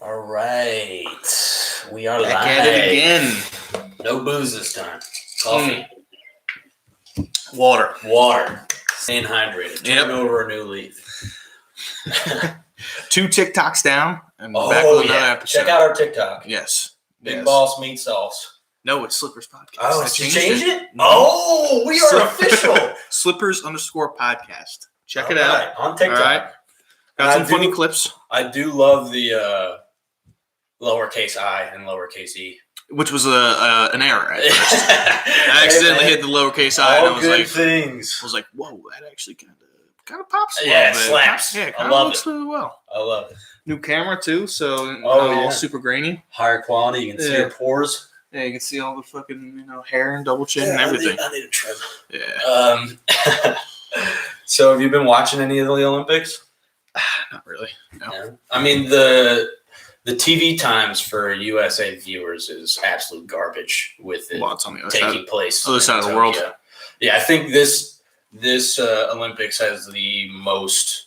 All right. We are Back live. at it again. No booze this time. Coffee. Water. Staying hydrated. Turning over a new leaf. 2 TikToks down and Oh, back with another yeah. episode. Check out our TikTok. Yes. Big Boss Meat Sauce. No, it's Slippers Podcast. Oh, I it's changed changed it? Mhm. Oh, we are official. Slippers_podcast. Check it All right, out. on TikTok. All right. Got some funny clips. I do love the lowercase I and lowercase e. Which was an error at first. I accidentally hit the lowercase I and I was like, things. I was like, whoa, that actually kind of pops. A Yeah, little it bit. slaps. Yeah, it I kind of love looks it. really well. I love it. New camera too, so yeah. super grainy. Higher quality. You can see Yeah. your pores. Yeah, you can see all the fucking hair and double chin and everything. I need a trim. Yeah, So have you been watching any of the Olympics? not really. No. Yeah. I mean, the TV times for USA viewers is absolute garbage with it Lots on the other taking side. place. Other in side of the world. Tokyo. Yeah, I think this Olympics has the most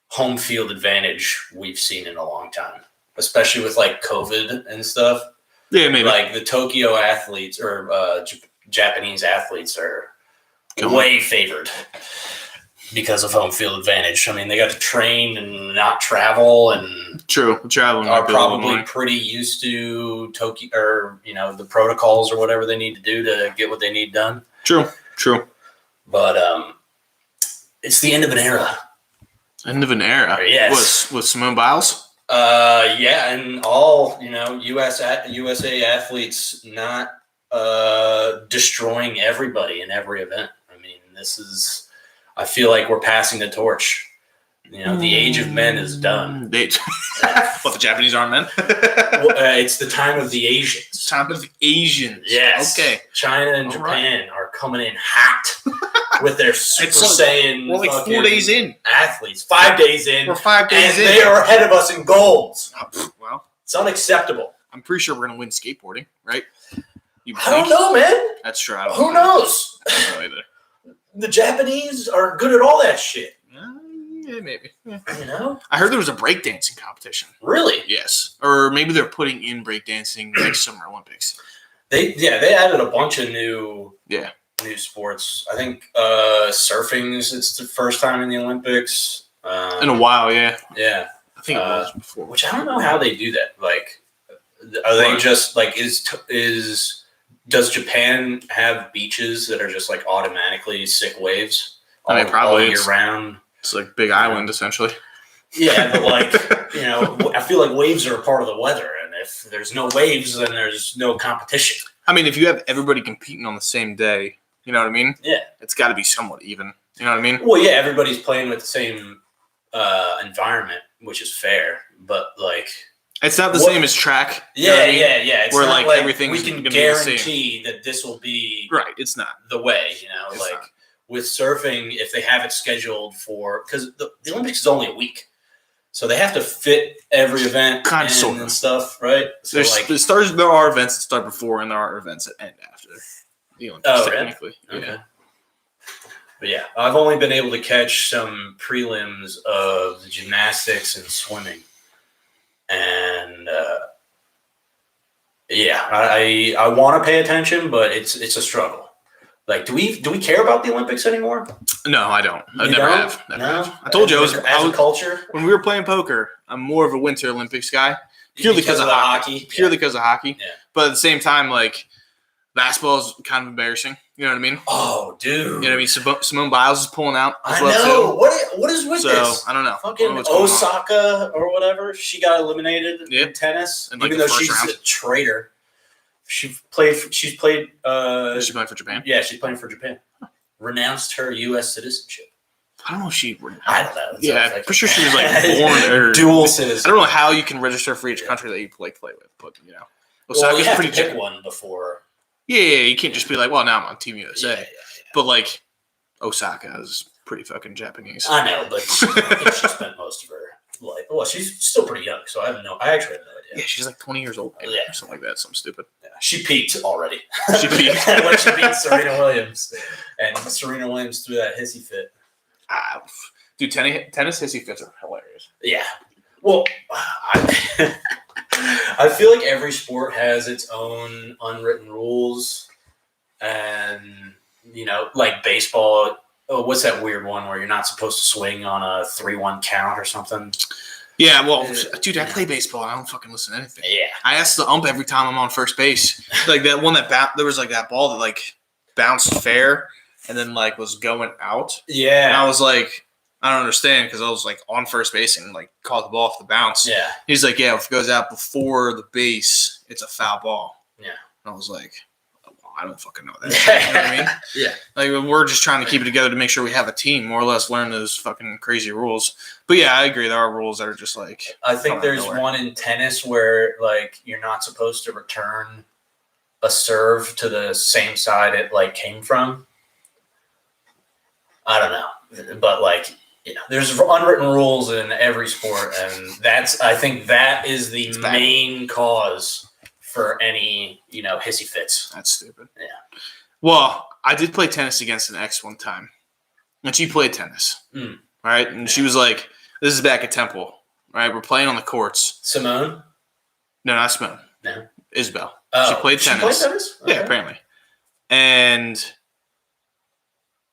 home field advantage we've seen in a long time, especially with like COVID and stuff. Yeah, maybe. Like the Tokyo athletes or Japanese athletes are Come way favored because of home field advantage. I mean, they got to train and not travel and True. Traveling are might be a little probably more. pretty used to Tokyo or the protocols or whatever they need to do to get what they need done. True. But it's the end of an era. End of an era. Yes. With Simone Biles. Yeah, and all USA athletes not destroying everybody in every event. I mean, I feel like we're passing the torch. The age of men is done. What, the Japanese aren't men? It's the time of the Asians. Time of the Asians. Yes. Okay. China and All Japan are coming in hot with their Super Saiyan. We're like 4 fucking days in. Athletes. 5 days in. We're 5 days and in. they are ahead of us in golds. Well, It's unacceptable. I'm pretty sure we're gonna win skateboarding, right? You I don't think? know, man. That's true. I don't Who know. knows? I don't know either. The Japanese are good at all that shit. Yeah, maybe. Yeah. I I heard there was a breakdancing competition. Really? Yes. Or maybe they're putting in breakdancing next Summer Olympics. They added a bunch of new sports. I think surfing it's the first time in the Olympics. In a while, yeah. Yeah. I think it was before. Which I don't know how they do that. Like, are they just like does Japan have beaches that are just like automatically sick waves? I mean, probably all year round. It's like Big Island, essentially. Yeah, but like, I feel like waves are a part of the weather, and if there's no waves, then there's no competition. I mean, if you have everybody competing on the same day, you know what I mean? Yeah. It's got to be somewhat even. You know what I mean? Well, yeah, everybody's playing with the same environment, which is fair, but like... It's not the same as track. Yeah, you know what I mean? Yeah. It's where not like everything's we can gonna be the same. guarantee that this will be Right, it's not. the way, It's like... not. With surfing, if they have it scheduled for, because the Olympics is only a week, so they have to fit every event and stuff, right? So there are events that start before, and there are events that end after the Olympics. Technically, really? Okay. Yeah. But yeah, I've only been able to catch some prelims of gymnastics and swimming, and I want to pay attention, but it's a struggle. Like, do we care about the Olympics anymore? No, I don't. I never have. Never have. I I told you as a culture. When we were playing poker, I'm more of a Winter Olympics guy, purely because of hockey. Purely because of hockey. Yeah. But at the same time, like, basketball is kind of embarrassing. You know what I mean? Oh, dude. You know what I mean? Simone Biles is pulling out. I know. What is with So this? I don't know. Fucking Osaka or whatever. She got eliminated in tennis, in, like, even the though first she's round. a traitor. She's played. Is she playing for Japan? Yeah, she's playing for Japan. Renounced her U.S. citizenship. I don't know if she. I don't know. Yeah, I'm pretty sure she was like born or dual citizen. I don't know how you can register for each country that you play with, but Well, you have pretty to pick one before. Yeah, you can't just be like, well, now I'm on Team USA. Yeah. But like, Osaka is pretty fucking Japanese. I know, but I think she spent most of her life. Well, she's still pretty young, so I actually have no idea. Yeah, she's like 20 years old, maybe, or something like that. Something stupid. Yeah, she peaked already. She peaked when she beat Serena Williams, and Serena Williams threw that hissy fit. Dude, tennis hissy fits are hilarious. Yeah. Well, I feel like every sport has its own unwritten rules, and like baseball. Oh, what's that weird one where you're not supposed to swing on a 3-1 count or something? Yeah, well, dude, I play baseball. I don't fucking listen to anything. Yeah, I ask the ump every time I'm on first base. Like that one there was like that ball that like bounced fair and then like was going out. Yeah, and I was like, I don't understand because I was like on first base and like caught the ball off the bounce. Yeah, he's like, yeah, if it goes out before the base, it's a foul ball. Yeah, and I was like, I don't fucking know that. You know what I mean? Yeah. Like we're just trying to keep it together to make sure we have a team, more or less learn those fucking crazy rules. But yeah, I agree. There are rules that are just like. I think there's one in tennis where like you're not supposed to return a serve to the same side it like came from. I don't know, but like there's unwritten rules in every sport, and I think that is the main cause for any, hissy fits. That's stupid. Yeah. Well, I did play tennis against an ex one time. And she played tennis. Right? And she was like, this is back at Temple. Right? We're playing on the courts. Simone? No, not Simone. No. Isabel. Oh, she played tennis. She played tennis? Okay. Yeah, apparently. And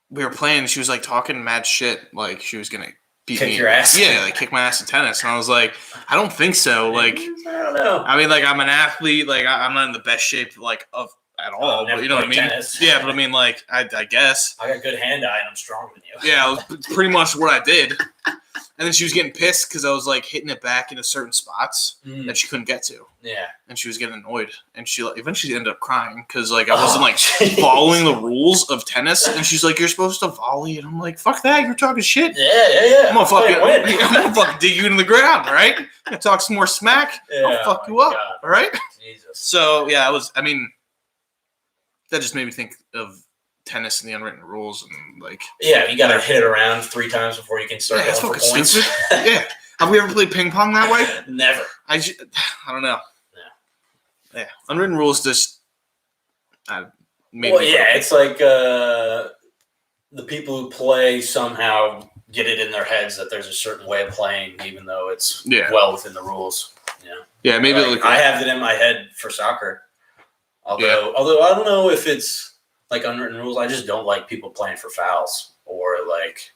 we were playing, and she was like talking mad shit. Like she was going to kick your ass? Yeah, like kick my ass in tennis. And I was like, I don't think so. Like, I don't know. I mean, like, I'm an athlete. Like, I'm not in the best shape, like, at all. But you know what I mean? Tennis. Yeah, but I mean, like, I guess. I got good hand-eye, and I'm stronger than you. Yeah, it was pretty much what I did. And then she was getting pissed because I was, like, hitting it back into certain spots that she couldn't get to. Yeah. And she was getting annoyed. And she eventually ended up crying because, like, I wasn't, following the rules of tennis. And she's like, you're supposed to volley. And I'm like, fuck that. You're talking shit. Yeah. I'm gonna fucking dig you into the ground, all right? I'm gonna talk some more smack. I'll fuck you up, all right? Jesus. So, yeah, that just made me think of tennis and the unwritten rules and, like... Yeah, you gotta hit it around 3 times before you can start going for points. Stupid. Yeah. Have we ever played ping pong that way? Never. I don't know. Yeah. Unwritten rules just... it's like the people who play somehow get it in their heads that there's a certain way of playing, even though it's well within the rules. Yeah, maybe I have it in my head for soccer. Although I don't know if it's like unwritten rules. I just don't like people playing for fouls or like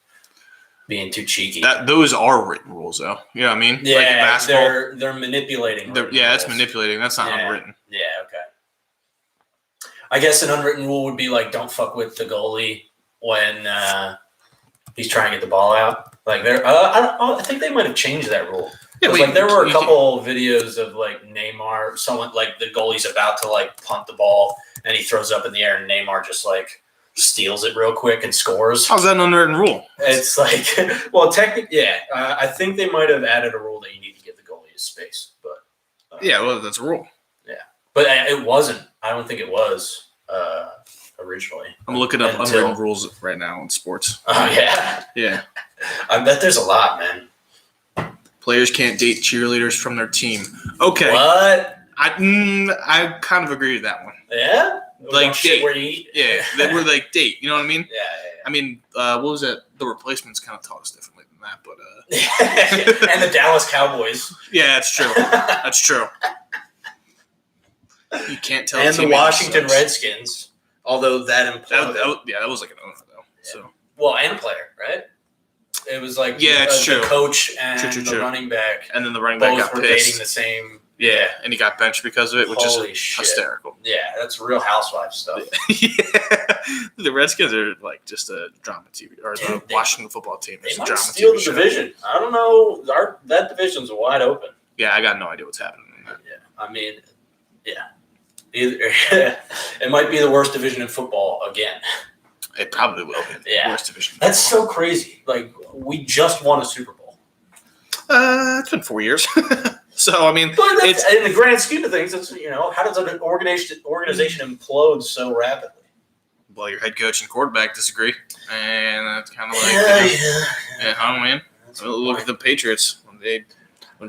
being too cheeky. Those are written rules, though. You know what I mean? Yeah, like in basketball, they're manipulating. That's manipulating. That's not unwritten. Yeah, okay. I guess an unwritten rule would be like don't fuck with the goalie when he's trying to get the ball out. Like I think they might have changed that rule. Yeah, like there were a couple videos of like Neymar, someone like the goalie's about to like punt the ball and he throws up in the air and Neymar just like steals it real quick and scores. How's that an unwritten rule? It's like, well, technically, yeah. I think they might have added a rule that you need to give the goalie his space, but that's a rule. Yeah, but it wasn't. I don't think it was originally. I'm looking up unwritten rules right now in sports. Oh yeah, yeah. I bet there's a lot, man. Players can't date cheerleaders from their team. Okay. What? I kind of agree with that one. Yeah? Like date. Where you eat? Yeah. They were like date. You know what I mean? Yeah. I mean, what was that? The Replacements kind of taught us differently than that, but and the Dallas Cowboys. Yeah, that's true. That's true. You can't tell. And the Washington Redskins. Although that implied. That was like an owner though. Yeah. So. Well, and a player, right? It was like it's true. The coach and the running back. And then the running back got were pissed. Dating the same. Yeah, and he got benched because of it, which Holy is shit. hysterical. Yeah, that's real housewives stuff. Yeah. The Redskins are like just a drama TV, or the Washington football team is they a drama steal TV the division. I don't know. That division's wide open. Yeah, I got no idea what's happening in that. Yeah, I mean, either it might be the worst division in football again. It probably will be the worst division. That's so crazy. Like, we just won a Super Bowl. It's been 4 years. So, I mean, it's in the grand scheme of things, it's, how does an organization implode so rapidly? Well, your head coach and quarterback disagree. And that's kind of like, man. Look at the Patriots when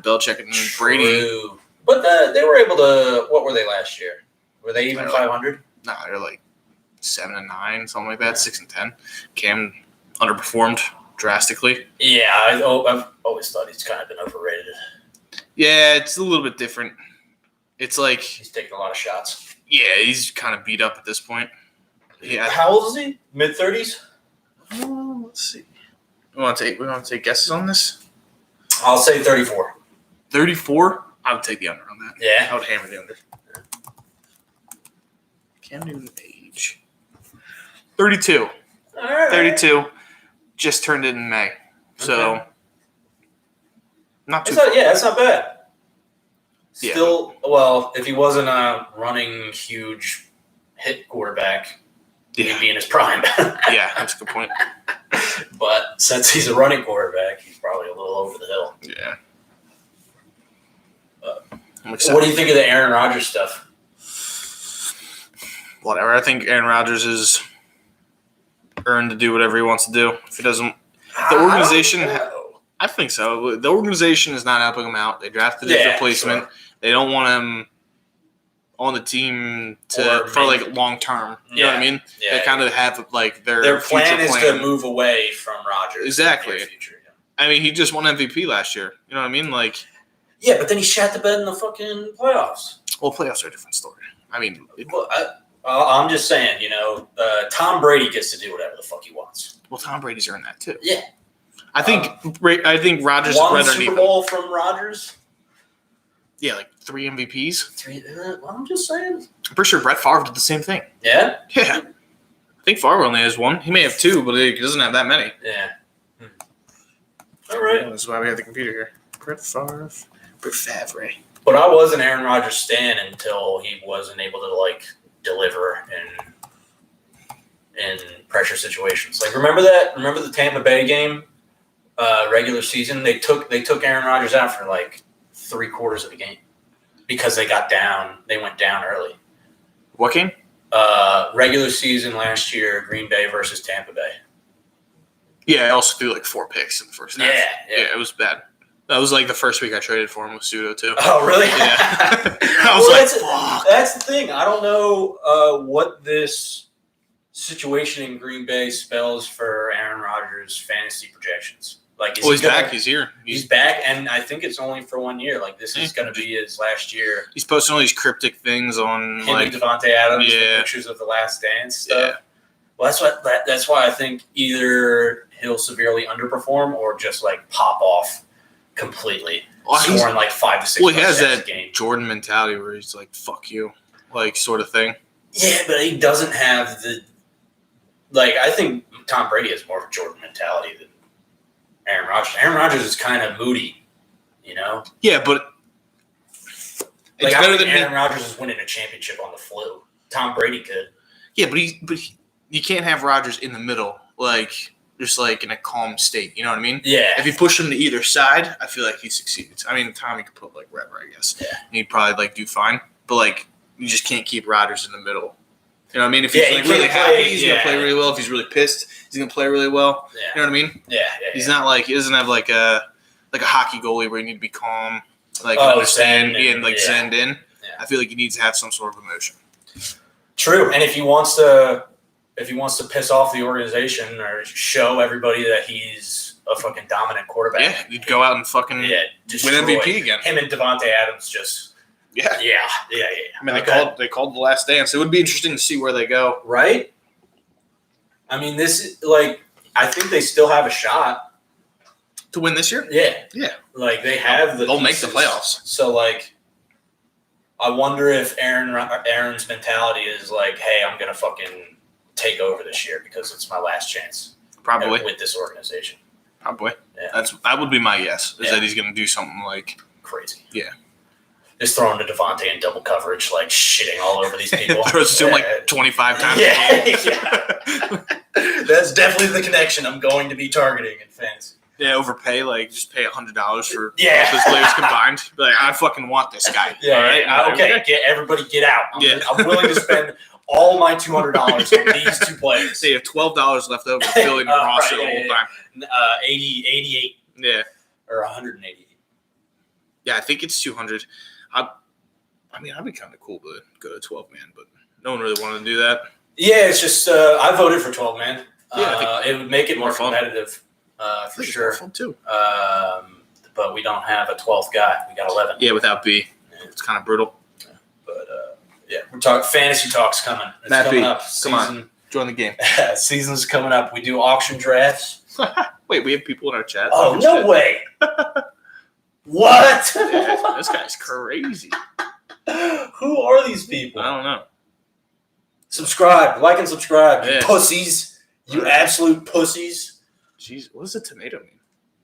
Belichick and Brady. True. But they were able to, what were they last year? Were they even 500? Nah, they're like 7-9, something like that, 6-10. Cam underperformed drastically. Yeah, I've always thought he's kind of been overrated. Yeah, it's a little bit different. It's like, He's taking a lot of shots. yeah, he's kind of beat up at this point. Yeah. How old is he? Mid-30s? Let's see. We want to take guesses on this. I'll say 34. 34. I would take the under on that. Yeah. I would hammer the under. Cam Newton age. 32. All right. 32. Just turned it in May. So, Okay. not too That's not bad. Yeah. Still, well, if he wasn't a running huge hit quarterback, he'd be in his prime. Yeah, that's a good point. But since he's a running quarterback, he's probably a little over the hill. Yeah. I'm What do you think of the Aaron Rodgers stuff? Whatever. I think Aaron Rodgers is earned to do whatever he wants to do. If he doesn't, the organization. I think so. The organization is not helping him out. They drafted his replacement. Sure. They don't want him on the team for long term. You know what I mean? Yeah. They kind of have like Their plan future is to move away from Rodgers. Exactly. In the future, yeah. I mean, he just won MVP last year. You know what I mean? Like, Yeah, but then he shat the bed in the fucking playoffs. well, playoffs are a different story. I mean, Well, I'm just saying, Tom Brady gets to do whatever the fuck he wants. Tom Brady's earned that too. Yeah. I think Rodgers is One right underneath Super him. Bowl from Rodgers. Yeah, like 3 MVPs. I'm just saying. I'm pretty sure Brett Favre did the same thing. Yeah. Yeah. I think Favre only has one. He may have 2, but he doesn't have that many. Yeah. All right. Yeah, that's why we have the computer here. Brett Favre. But I was an Aaron Rodgers stan until he wasn't able to deliver in pressure situations. Like remember the Tampa Bay game, regular season. They took Aaron Rodgers out for 3/4 of the game because they got down. They went down early. What game? Regular season last year, Green Bay versus Tampa Bay. Yeah, I also threw 4 picks in the first half. Yeah. It was bad. That was the first week I traded for him with Pseudo too. Oh, really? Yeah. I was fuck. That's the thing. I don't know what this situation in Green Bay spells for Aaron Rodgers' fantasy projections. He's back. He's here. He's back, and I think it's only for 1 year. This is going to be his last year. He's posting all these cryptic things on Him and Devontae Adams, the Yeah. pictures of the Last Dance stuff. Yeah. Well, that's why I think either he'll severely underperform or just pop off completely, scoring 5 to 6. Well, he has touchdowns that a game. Jordan mentality where he's "fuck you," sort of thing. Yeah, but he doesn't have the I think Tom Brady has more of a Jordan mentality than Aaron Rodgers. Aaron Rodgers is kind of moody, Yeah, but it's I better think than Aaron Rodgers is winning a championship on the flu. Tom Brady could. Yeah, but you can't have Rodgers in the middle, just in a calm state. You know what I mean? Yeah. If you push him to either side, I feel like he succeeds. I mean, Tommy could put wherever, I guess. Yeah. And he'd probably do fine, but you just can't keep Rodgers in the middle. You know what I mean? If he's Yeah, he really can't happy, play- he's yeah. gonna play really well. If he's really pissed, he's gonna play really well. Yeah. You know what I mean? Yeah. He's not he doesn't have a hockey goalie where you need to be calm, zen understand, and- yeah. zenned in. Yeah. I feel like he needs to have some sort of emotion. True, and if he wants to piss off the organization or show everybody that he's a fucking dominant quarterback, Yeah, you'd go out and fucking win win MVP again. Him and Devontae Adams just Yeah. yeah. I mean, they called the Last Dance. It would be interesting to see where they go. Right? I mean, this is I think they still have a shot To win this year? Yeah. Yeah. They have the They'll make the pieces. playoffs. So I wonder if Aaron's mentality is hey, I'm gonna fucking take over this year because it's my last chance. Probably. With this organization. Probably. Yeah. That would be my guess, is Yeah. that he's gonna do something Crazy. Yeah. Just throwing to Devontae in double coverage, shitting all over these people. throws it to him 25 times Yeah. a game. Yeah. That's definitely the connection I'm going to be targeting in fantasy. Yeah, overpay, just pay $100 for Yeah. both his players combined. I fucking want this guy. Yeah, all right? yeah. Okay, everybody get out. I'm willing to spend all my $200 on these two players. So you have $12 left over to fill in your roster the whole time. 88 Yeah. or 188. Yeah, I think it's 200. I mean, I'd be kind of cool to go to 12-man, but no one really wanted to do that. Yeah, it's just I voted for 12 man. Yeah, I think it would make it more fun. competitive for sure. Fun too. But we don't have a 12th guy. We got 11. Yeah, without B, it's kind of brutal. Yeah. We're talking fantasy talks coming. It's Matt coming B, up. come on. Join the game. Season's coming up. We do auction drafts. Wait, we have people in our chat. Oh, no way. What? Yeah, this guy's crazy. Who are these people? I don't know. Subscribe. Like and subscribe. Yeah. You pussies. You absolute pussies. Jeez, what does a tomato mean?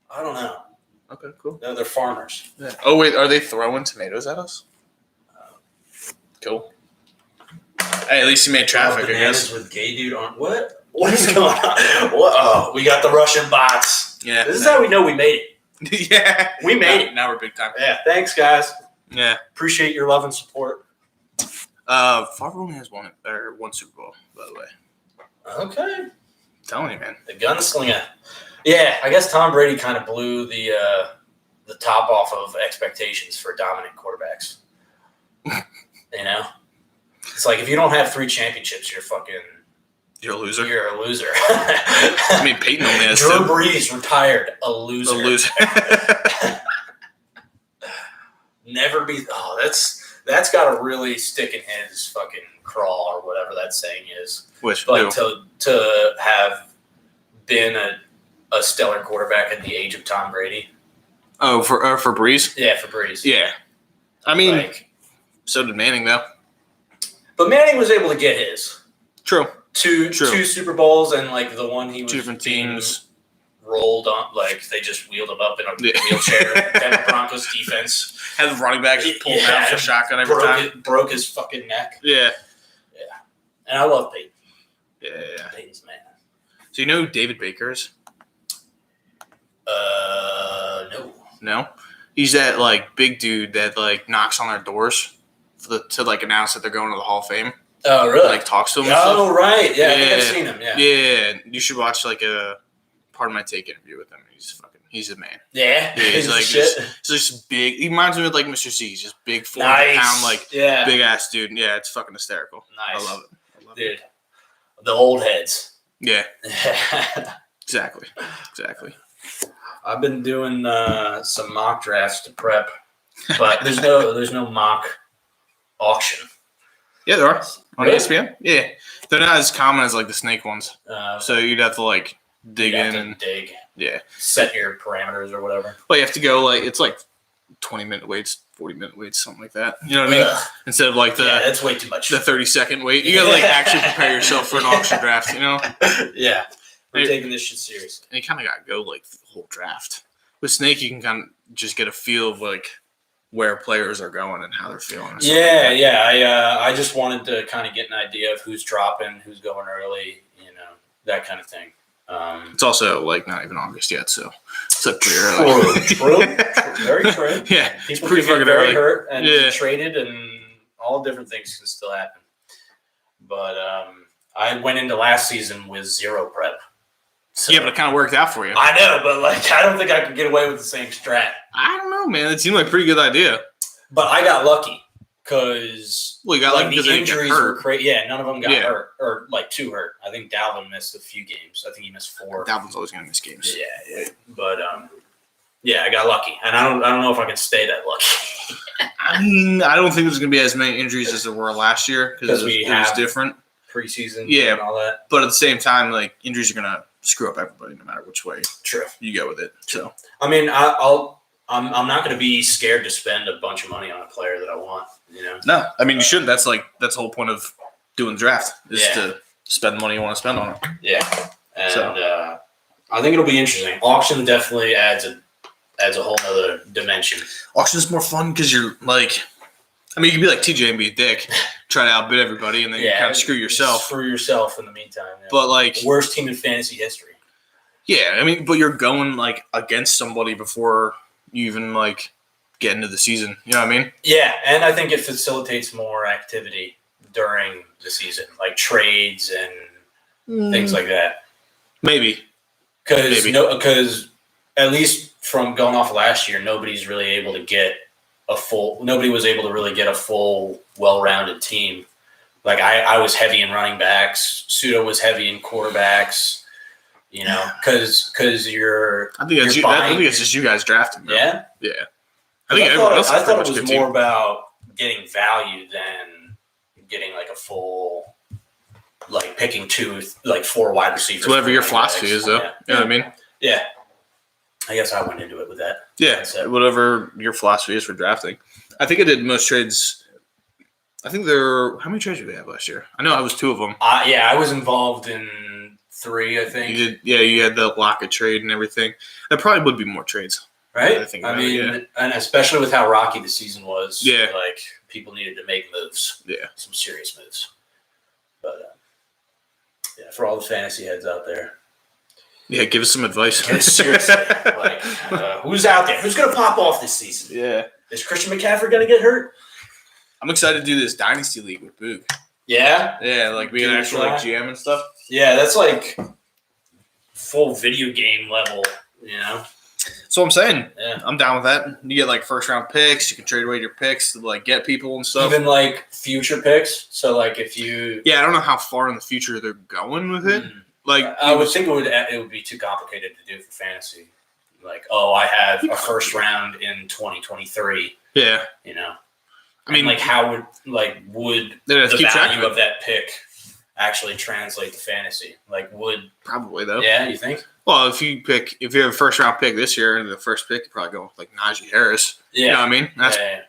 I don't know. Okay, cool. No, they're farmers. Yeah. Oh, wait, are they throwing tomatoes at us? Cool. Hey, at least you made traffic, I Bananas guess. with gay dude on what? What is going on? What? Oh, we got the Russian bots. Yeah. This is how we know we made it. Yeah. We made it. Now we're big time. Yeah. Thanks, guys. Yeah. Appreciate your love and support. Favre only has one Super Bowl, by the way. Okay. I'm telling you, man. The gunslinger. Yeah, I guess Tom Brady kind of blew the top off of expectations for dominant quarterbacks. You know? It's like if you don't have 3 championships, You're a loser. you're a loser. I mean, Peyton only has Drew 2. Brees retired, a A loser. loser. Never be. Oh, that's got to really stick in his fucking craw or whatever that saying is. Which, Like who? to have been a stellar quarterback at the age of Tom Brady. Oh, for Breeze? Yeah, for Brees. Yeah. I mean, Like, so did Manning, though. but Manning was able to get his True. two Super Bowls and like the one he was 2 different being teams. rolled on, like they just wheeled him up in a Yeah. wheelchair. Denver Broncos defense Had the running backs pull him out for shotgun every time. broke his fucking neck. Yeah. And I love Peyton. Yeah. Peyton's man. So you know who David Baker is? No. No? He's that, like, big dude that, like, knocks on their doors to like, announce that they're going to the Hall of Fame. Oh, really? Like, talks to them and stuff. Oh, right. Yeah, I think I've Yeah. seen him. Yeah. Yeah. You should watch, like, a Pardon My Take interview with him. He's a man. Yeah. Yeah, he's like shit. just big. He reminds me of, like, Mr. C. He's just big, 400 Nice. pound, like, yeah. big-ass dude. Yeah, it's fucking hysterical. Nice. I love it. Dude. The old heads. Yeah, exactly. I've been doing some mock drafts to prep, but there's no mock auction. Yeah, there are. On Really? ESPN? Yeah. They're not as common as, like, the snake ones. So you'd have to, like, dig you have in to and, dig, yeah. set your parameters or whatever. But you have to go, like, it's, like, 20-minute waits, 40-minute waits, something like that. You know what I mean? Ugh. Instead of, like, Yeah, that's way too much. the 30-second wait. You got to, like, actually prepare yourself for an auction draft, you know? Yeah, we're Hey. taking this shit seriously. And you kind of got to go, like, the whole draft. With Snake, you can kind of just get a feel of, like, where players are going and how they're feeling. and stuff like Yeah, that. yeah. I just wanted to kind of get an idea of who's dropping, who's going early, that kind of thing. It's also, like, not even August yet, so it's like pretty early. True. Very true. Yeah, People pretty can fucking get very early. hurt and Yeah. be traded, and all different things can still happen. But I went into last season with 0 prep. So, Yeah, but it kind of worked out for you. I know, but like I don't think I could get away with the same strat. I don't know, man. It seemed like a pretty good idea. But I got lucky because Well, you got lucky because the they didn't get injuries were hurt. crazy. Yeah, none of them got Yeah. hurt, or like 2 hurt. I think Dalvin missed a few games. I think he missed 4. Dalvin's always going to miss games. Yeah. But yeah, I got lucky, and I don't know if I can stay that lucky. I don't think there's going to be as many injuries as there were last year because it was different. Preseason, Yeah. and all that. But at the same time, like, injuries are going to screw up everybody no matter which way True. you go with it. So I mean, I'm not going to be scared to spend a bunch of money on a player that I want. no, I mean you shouldn't. That's the whole point of doing the draft is Yeah. to spend the money you want to spend on it. Yeah, and So. I think it'll be interesting. Auction definitely adds a whole other dimension. Auction's more fun because you're like, I mean, you can be like TJ and be a dick, try to outbid everybody, and then you kind of screw yourself. Screw yourself in the meantime. Yeah. But like, Worst team in fantasy history. yeah, I mean, but you're going like against somebody before you even like get into the season. You know what I mean? Yeah, and I think it facilitates more activity during the season, like trades and things like that. Maybe. Because at least from going off last year, nobody was able to really get a full, well-rounded team. Like I was heavy in running backs. Pseudo was heavy in quarterbacks. Because you're. I think it's just you guys drafting. Bro. Yeah. Yeah. I think everyone else. I thought it pretty was much a good more team. about getting value than getting like a full, like picking 4 wide receivers. It's whatever your for running philosophy backs. is, though. Yeah. You know what I mean? Yeah. I guess I went into it with that. Yeah, That's it. whatever your philosophy is for drafting. I think I did most trades. I think how many trades did we have last year? I know I was 2 of them. I was involved in 3, I think. You did, yeah. You had the Lockett trade and everything. There probably would be more trades, Right? I think I about it, mean, yeah. and especially with how rocky the season was, Yeah. like people needed to make moves. Yeah. Some serious moves. But yeah, for all the fantasy heads out there, Yeah, give us some advice. seriously, like who's out there? Who's going to pop off this season? Yeah, Is Christian McCaffrey going to get hurt? I'm excited to do this Dynasty League with Boog. Yeah. Yeah, like being Give an it a actual try. like GM and stuff. Yeah, that's like full video game level, you know? So I'm saying, Yeah. I'm down with that. You get like first round picks. You can trade away your picks to like get people and stuff. Even like future picks. So like if you Yeah, I don't know how far in the future they're going with it. Like I would think it would be too complicated to do for fantasy. Like, oh, I have a first round in 2023, yeah. you know. I mean, like how would they'd have to the keep track value of of it. that pick actually translate to fantasy? Like would Probably though. yeah, you think? Well, if you have a first round pick this year and the first pick, you probably go with like Najee Harris. Yeah. You know what I mean? That's yeah. pretty,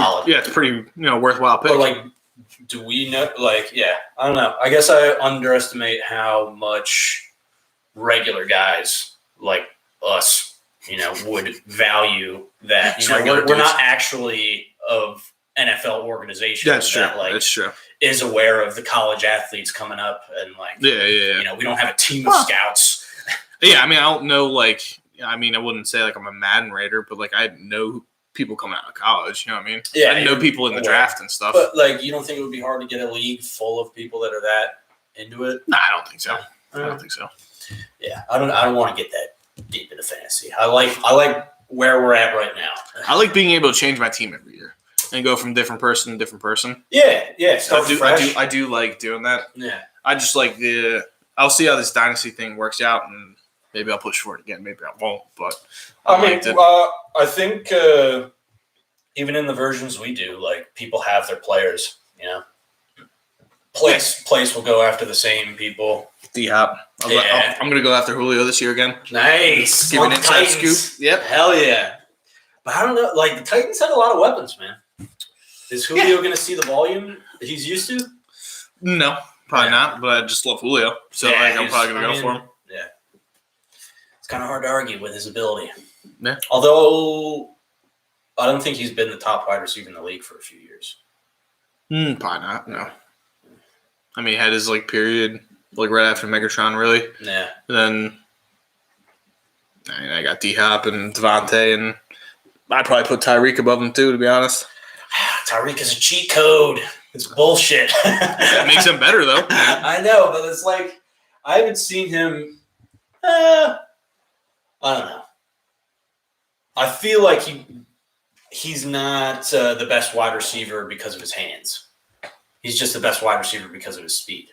Solid. yeah, it's a pretty worthwhile pick. But like, do we know? Like, yeah, I don't know. I guess I underestimate how much regular guys like us, you know, would value that. You Just know, regular we're not dudes. actually of NFL organizations That's true. that like That's true. is aware of the college athletes coming up and like Yeah. you know, we don't have a team of Well, scouts. Yeah, I mean, I don't know, like, I wouldn't say like I'm a Madden Raider, but like I know people coming out of college. You know what I mean? Yeah, I know people in the aware. draft and stuff. But like, you don't think it would be hard to get a league full of people that are that into it? Nah, I don't think so. I don't think so. Yeah, I don't want to get that deep into fantasy. I like where we're at right now. I like being able to change my team every year and go from different person to different person. Yeah. Start fresh. I do like doing that. Yeah. I just like I'll see how this dynasty thing works out, and maybe I'll push for it again. Maybe I won't, but I mean, liked it. I think even in the versions we do, like people have their players. You know, place will go after the same people. D-Hop. Yeah. I'm gonna go after Julio this year again. Nice. Give an On the inside Titans. scoop. Yep. Hell yeah. But I don't know. Like the Titans had a lot of weapons, man. Is Julio going to see the volume that he's used to? No, probably Yeah. not. But I just love Julio, so Yeah, like, I'm he's- probably gonna I go mean, for him. Yeah. It's kind of hard to argue with his ability. Yeah. Although I don't think he's been the top wide receiver in the league for a few years. Probably not. No. I mean, he had his like period like right after Megatron, really. Yeah. And then I got D-Hop and Devontae, and I'd probably put Tyreek above him too, to be honest. Tyreek is a cheat code. It's bullshit. That makes him better, though. I know, but it's like I haven't seen him. I don't know. I feel like he's not the best wide receiver because of his hands. He's just the best wide receiver because of his speed.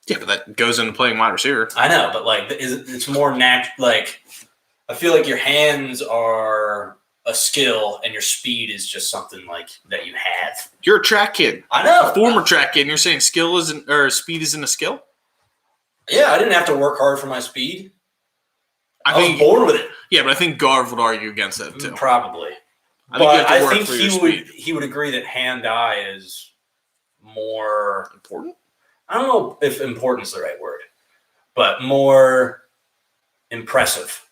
Yeah, but that goes into playing wide receiver. I know, but like it's more natural. Like I feel like your hands are a skill, and your speed is just something like that you have. You're a track kid, I know. a former track kid, and you're saying skill isn't or speed isn't a skill? Yeah, I didn't have to work hard for my speed. I was think, born with it. yeah, but I think Garv would argue against that too. Probably. I think you have But to I work think for your he would agree that hand-eye is more. Important. I don't know if important is the right word, but more impressive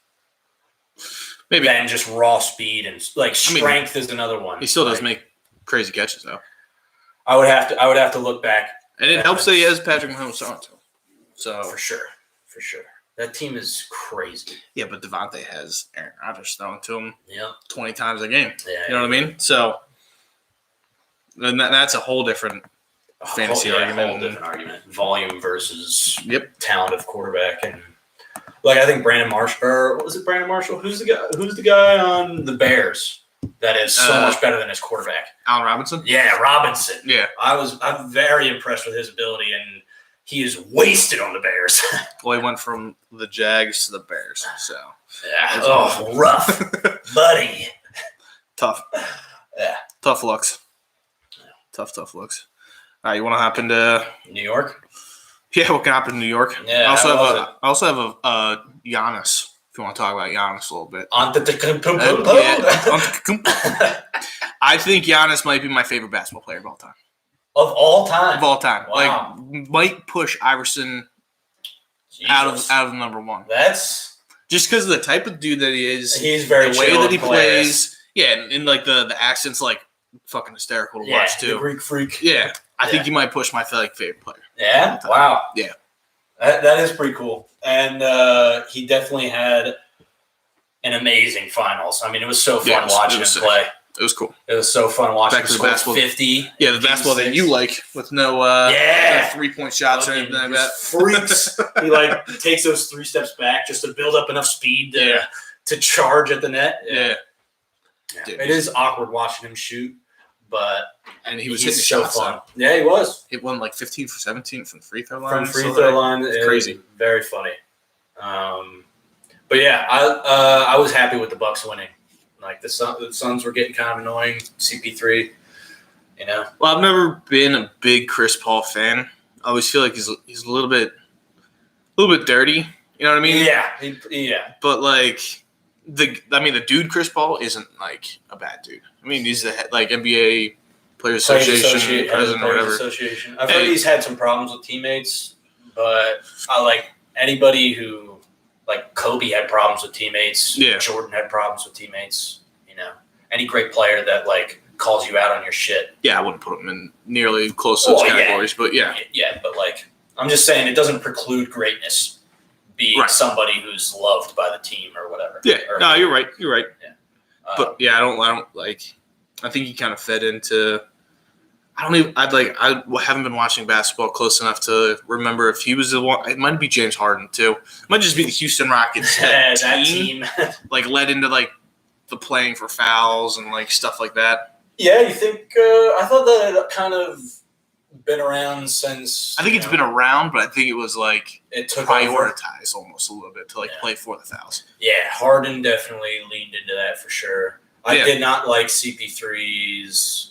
Maybe than just raw speed and like strength is another one. he still does Like, make crazy catches though, I would have to look back and it helps that he has Patrick Mahomes throwing to him. So for sure. That team is crazy. yeah, but Devontae has Aaron Rodgers throwing to him Yeah. 20 times a game. Yeah. You know what I mean? So and that's a whole different fantasy argument. Whole different argument. Volume versus Yep. talent of quarterback, and like I think Brandon Marshall, or was it Brandon Marshall? Who's the guy on the Bears that is so much better than his quarterback? Allen Robinson? Yeah, Robinson. Yeah. I'm very impressed with his ability, and he is wasted on the Bears. Well, he went from the Jags to the Bears. So Yeah. Oh, rough, buddy. tough. Yeah. Tough looks. Tough looks. All right, you want to hop into? New York. Yeah, what can happen in New York? Yeah, I also how was have I also have a Giannis. If you want to talk about Giannis a little bit. Antetokounmpo. I think Giannis might be my favorite basketball player of all time. Of all time. Of all time, Wow. like might push Iverson Jesus. out of number one. That's Just because of the type of dude that he is. he's very the way chill that he and hilarious. plays. Yeah, and like the accent's like fucking hysterical to Yeah, watch the too. Greek freak. Yeah, I Yeah. think he might push my favorite player. Yeah. Wow. Yeah. That is pretty cool. And he definitely had an amazing finals. I mean, it was so fun Yeah, it was watching him sick. play. It was cool. It was so fun watching Back him to the score basketball. 50. Yeah, the basketball that you like with no Yeah. 3-point shots or Fucking anything like that. just freaks. He like takes those 3 steps back just to build up enough speed to charge at the net. Yeah. It is awkward watching him shoot, but And he was he's hitting so shots. fun. Yeah, he was. It won like 15 for 17 from the free throw line. From free So, throw like, line. it's crazy. Very funny. But yeah, I was happy with the Bucks winning. Like the Suns were getting kind of annoying. CP3, you know. Well, I've never been a big Chris Paul fan. I always feel like he's a little bit dirty. You know what I mean? Yeah, yeah. But like the dude Chris Paul isn't like a bad dude. I mean, he's the head, like NBA Players Association president or whatever. Association. I've heard he's had some problems with teammates, but I like anybody who like Kobe had problems with teammates. Yeah. Jordan had problems with teammates. You know, any great player that like calls you out on your shit. Yeah, I wouldn't put him in nearly close to those categories, but yeah. Yeah, but like I'm just saying, it doesn't preclude greatness being Right. somebody who's loved by the team or whatever. Yeah, Or- no, you're right. You're right. But But yeah, I don't like. I think he kind of fed into. I haven't been watching basketball close enough to remember if he was the one. It might be James Harden too. It might just be the Houston Rockets that team, team. like led into like the playing for fouls and like stuff like that. Yeah, you think? I thought that had kind of been around since. I think it's been around, but I think it was like it took over. prioritized almost a little bit to like play for the fouls. Yeah, Harden definitely leaned into that for sure. I Yeah. did not like CP3's.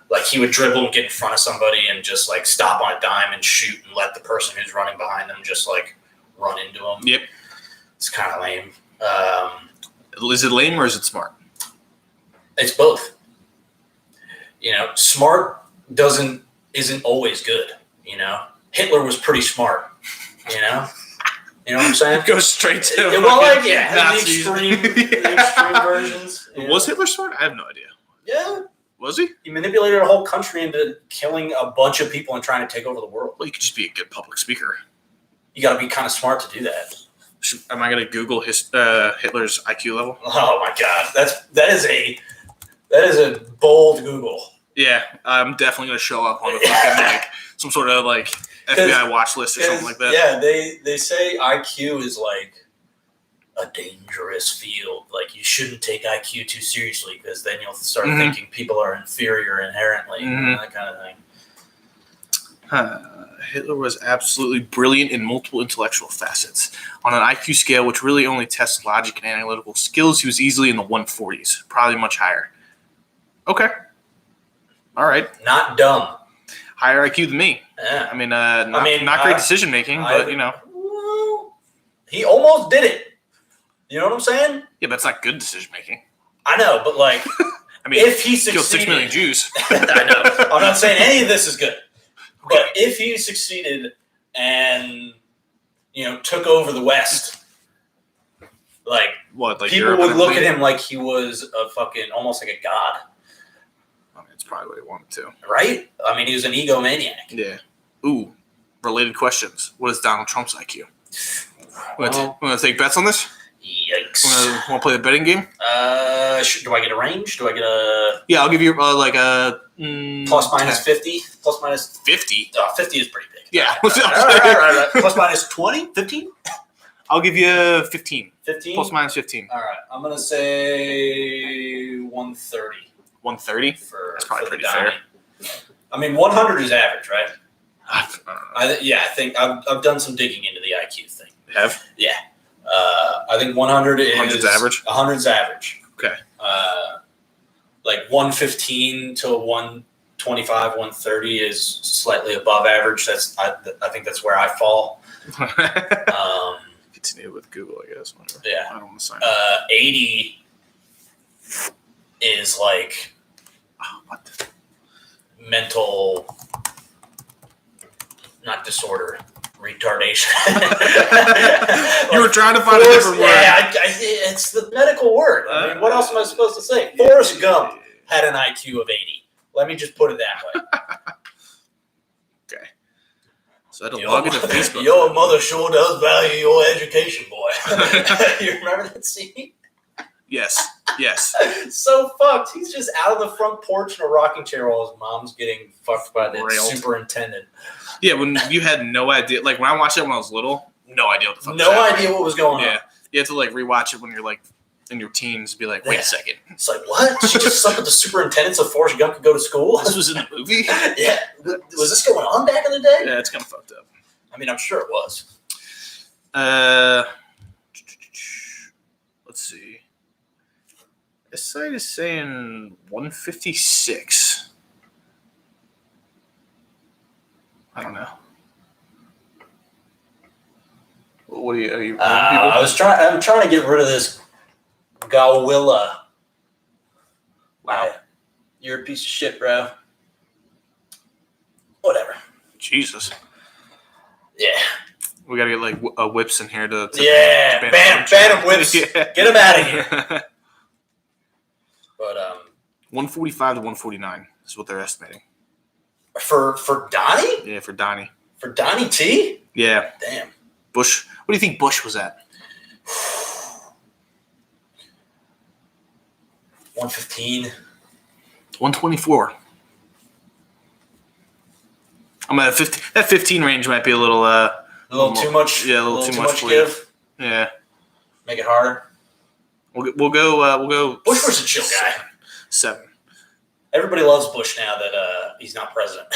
Like he would dribble and get in front of somebody and just like stop on a dime and shoot and let the person who's running behind them just like run into him. Yep. It's kind of lame. Is it lame or is it smart? It's both. You know, smart isn't always good. You know, Hitler was pretty smart. You know what I'm saying? Go straight to Well, like the Nazis. the extreme versions. you know? Was Hitler smart? I have no idea. Yeah, Was he? he manipulated a whole country into killing a bunch of people and trying to take over the world. Well, you could just be a good public speaker. You got to be kind of smart to do that. Am I going to Google Hitler's IQ level? Oh my God, that is a bold Google. Yeah, I'm definitely going to show up on a fucking like some sort of like FBI watch list or something like that. Yeah, they say IQ is like a dangerous field. Like you shouldn't take IQ too seriously because then you'll start Mhm. thinking people are inferior inherently, Mhm. that kind of thing. Hitler was absolutely brilliant in multiple intellectual facets. On an IQ scale, which really only tests logic and analytical skills, he was easily in the 140s, probably much higher. Okay. All right. Not dumb. Higher IQ than me. Yeah. I mean, not great decision making, but you know. Well, he almost did it. You know what I'm saying? Yeah, but it's not good decision making. I know, but like, I mean, if he killed 6 million succeeded, Jews. I know. I'm not saying any of this is good, but if he succeeded and took over the West, like What, like people Europe would and look at Italy? him like he was a fucking almost like a god, I mean, it's probably what he wanted to. right? I mean, he was an egomaniac. Yeah. Ooh, related questions. What is Donald Trump's IQ? Want to take bets on this? Yikes. Want to play the betting game? Do I get a range? Do I get a Yeah, I'll give you like a plus minus 50? Plus minus 50. 50 is pretty big. Yeah. All right. Plus minus 20? 15? I'll give you 15. 15? Plus minus 15. All right. I'm going to say 130 130? for That's probably for the pretty fair. Donnie. I mean, 100 is average, right? I don't know. I think I've done some digging into the IQ thing. Have? Yeah. I think 100 is 100's average? 100's average. Okay. Like 115 to 120 125, 130 is slightly above average. I think that's where I fall. Continue with Google, I guess. Whatever. Yeah. I don't want to sign 80 is like what? Mental, not disorder, retardation. You were trying to find a different word. Yeah, it's the medical word. I mean, what else am I supposed to say? Forrest Gump had an IQ of 80. Let me just put it that way. Okay. So I had to log into Facebook. Your mother sure does value your education, boy. You remember that scene? Yes. So fucked. He's just out on the front porch in a rocking chair while his mom's getting fucked by the Railed. superintendent. Yeah, when you had no idea. Like, when I watched it when I was little, no idea what the fuck was No happening. idea what was going on. Yeah. You have to, like, rewatch it when you're, like, in your teens. Be like, wait a second. It's like, what? She just slept with the superintendent so Forrest Gump could go to school? This was in the movie? Yeah. Was this going on back in the day? Yeah, it's kind of fucked up. I mean, I'm sure it was. Let's see. This site is saying 156. I don't know. What are you I'm trying to get rid of this Gawilla. Wow. You're a piece of shit, bro. Whatever. Jesus. Yeah. We gotta get like whips in here to Yeah. Ban him whips. Yeah. Get him out of here. But 145 to 149 is what they're estimating. for Donnie? Yeah, for Donnie. For Donnie T? Yeah. Damn. Bush. What do you think Bush was at? 115. 124. I'm at 50. That 15 range might be a little A little too much. Yeah, a little too much for give. you. Yeah. Make it harder. We'll go. Bush was a chill guy. 7. Everybody loves Bush now that he's not president.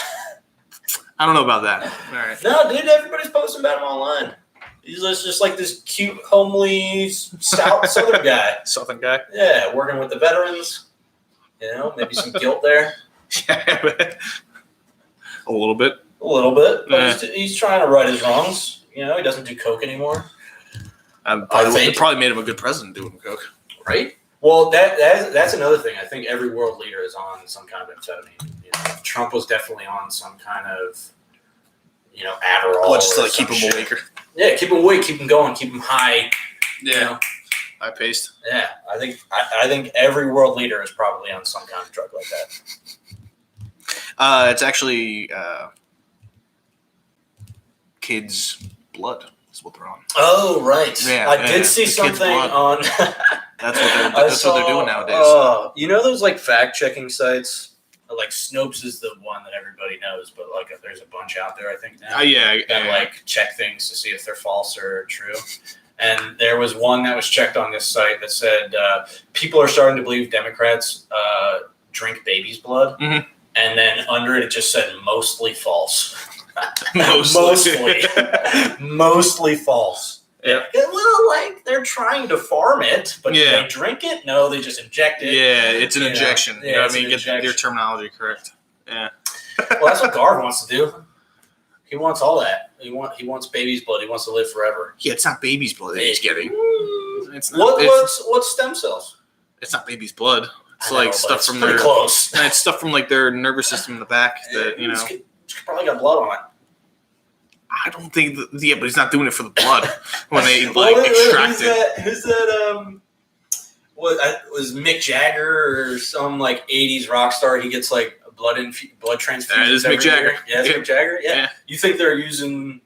I don't know about that. All right. No, dude, everybody's posting about him online. He's just like this cute, homely, stout Southern guy. Southern guy. Yeah, working with the veterans. You know, maybe some guilt there. Yeah. A little bit. A little bit. But Yeah. he's trying to right his wrongs. You know, he doesn't do coke anymore. It probably made him a good president doing coke. Right? Well, that's another thing. I think every world leader is on some kind of amphetamine. You know, Trump was definitely on some kind of, Adderall. Well, just to or like keep some him shit. awake. Yeah, keep him awake, keep him going, keep him high. You know? High paced. Yeah, I think every world leader is probably on some kind of drug like that. It's actually kids' blood is what they're on. Oh, right. Yeah, I did see the kids' something blood. on. That's what they're doing nowadays. You know those like fact checking sites? Like Snopes is the one that everybody knows, but like there's a bunch out there I think now. That like check things to see if they're false or true. And there was one that was checked on this site that said people are starting to believe Democrats drink baby's blood, Mhm. and then under it just said mostly false. Mostly. Mostly false. Yeah. Well, like they're trying to farm it, but Yeah. do they drink it? No, they just inject it. Yeah, it's an You know, injection. yeah, You know what it's I mean? an Get your injection. terminology correct. Yeah. Well, that's what Garv wants to do. He wants all that. He wants baby's blood. He wants to live forever. Yeah, it's not baby's blood that he's getting. It's not. What's stem cells? It's not baby's blood. It's I know, like but stuff it's from pretty their. close. It's stuff from like their nervous system in the back that you know. It's probably got blood on it. I don't think. But he's not doing it for the blood when they like extract it. Who's that? What was Mick Jagger or some like '80s rock star? He gets like blood transfusions. That is every Mick Jagger. year. Yeah, it's Yeah. Mick Jagger. Yeah. Yeah. You think they're using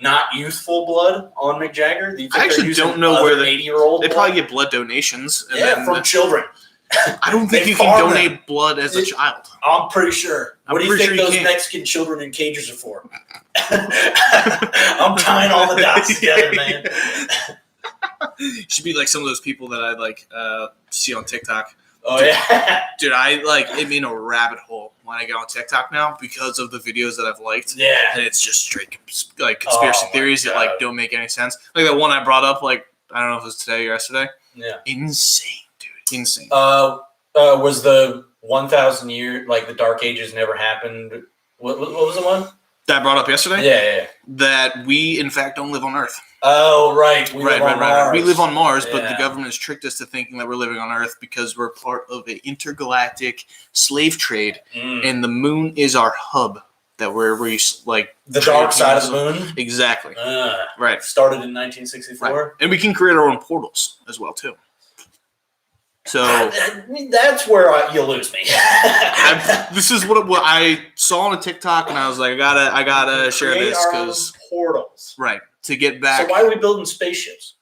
not youthful blood on Mick Jagger? Do you think I actually they're using don't know where other 80-year-old. They blood? probably get blood donations. And Yeah, then from children. I don't think they you can farm donate blood as a child. I'm pretty sure. I'm What do you pretty think sure you those can't. Mexican children in cages are for? I'm tying all the dots together, man. You should be like some of those people that I like see on TikTok. Oh yeah, Dude, I like am in a rabbit hole when I go on TikTok now because of the videos that I've liked. yeah. And it's just straight like conspiracy Oh, my theories that like God. don't make any sense. Like that one I brought up, like I don't know if it was today or yesterday. Yeah. Insane, dude. Insane. Was the 1,000 years, like the Dark Ages never happened. What was the one? That I brought up yesterday? Yeah. That we, in fact, don't live on Earth. Oh, right. We live on Mars. We live on Mars, but the Yeah. government has tricked us to thinking that we're living on Earth because we're part of an intergalactic slave trade, and the moon is our hub that we like. The dark side of the moon? Exactly. Right. Started in 1964. Right. And we can create our own portals as well, too. So that's where you lose me. this is what I saw on a TikTok, and I was like, I gotta share this because portals, right, to get back. So why are we building spaceships?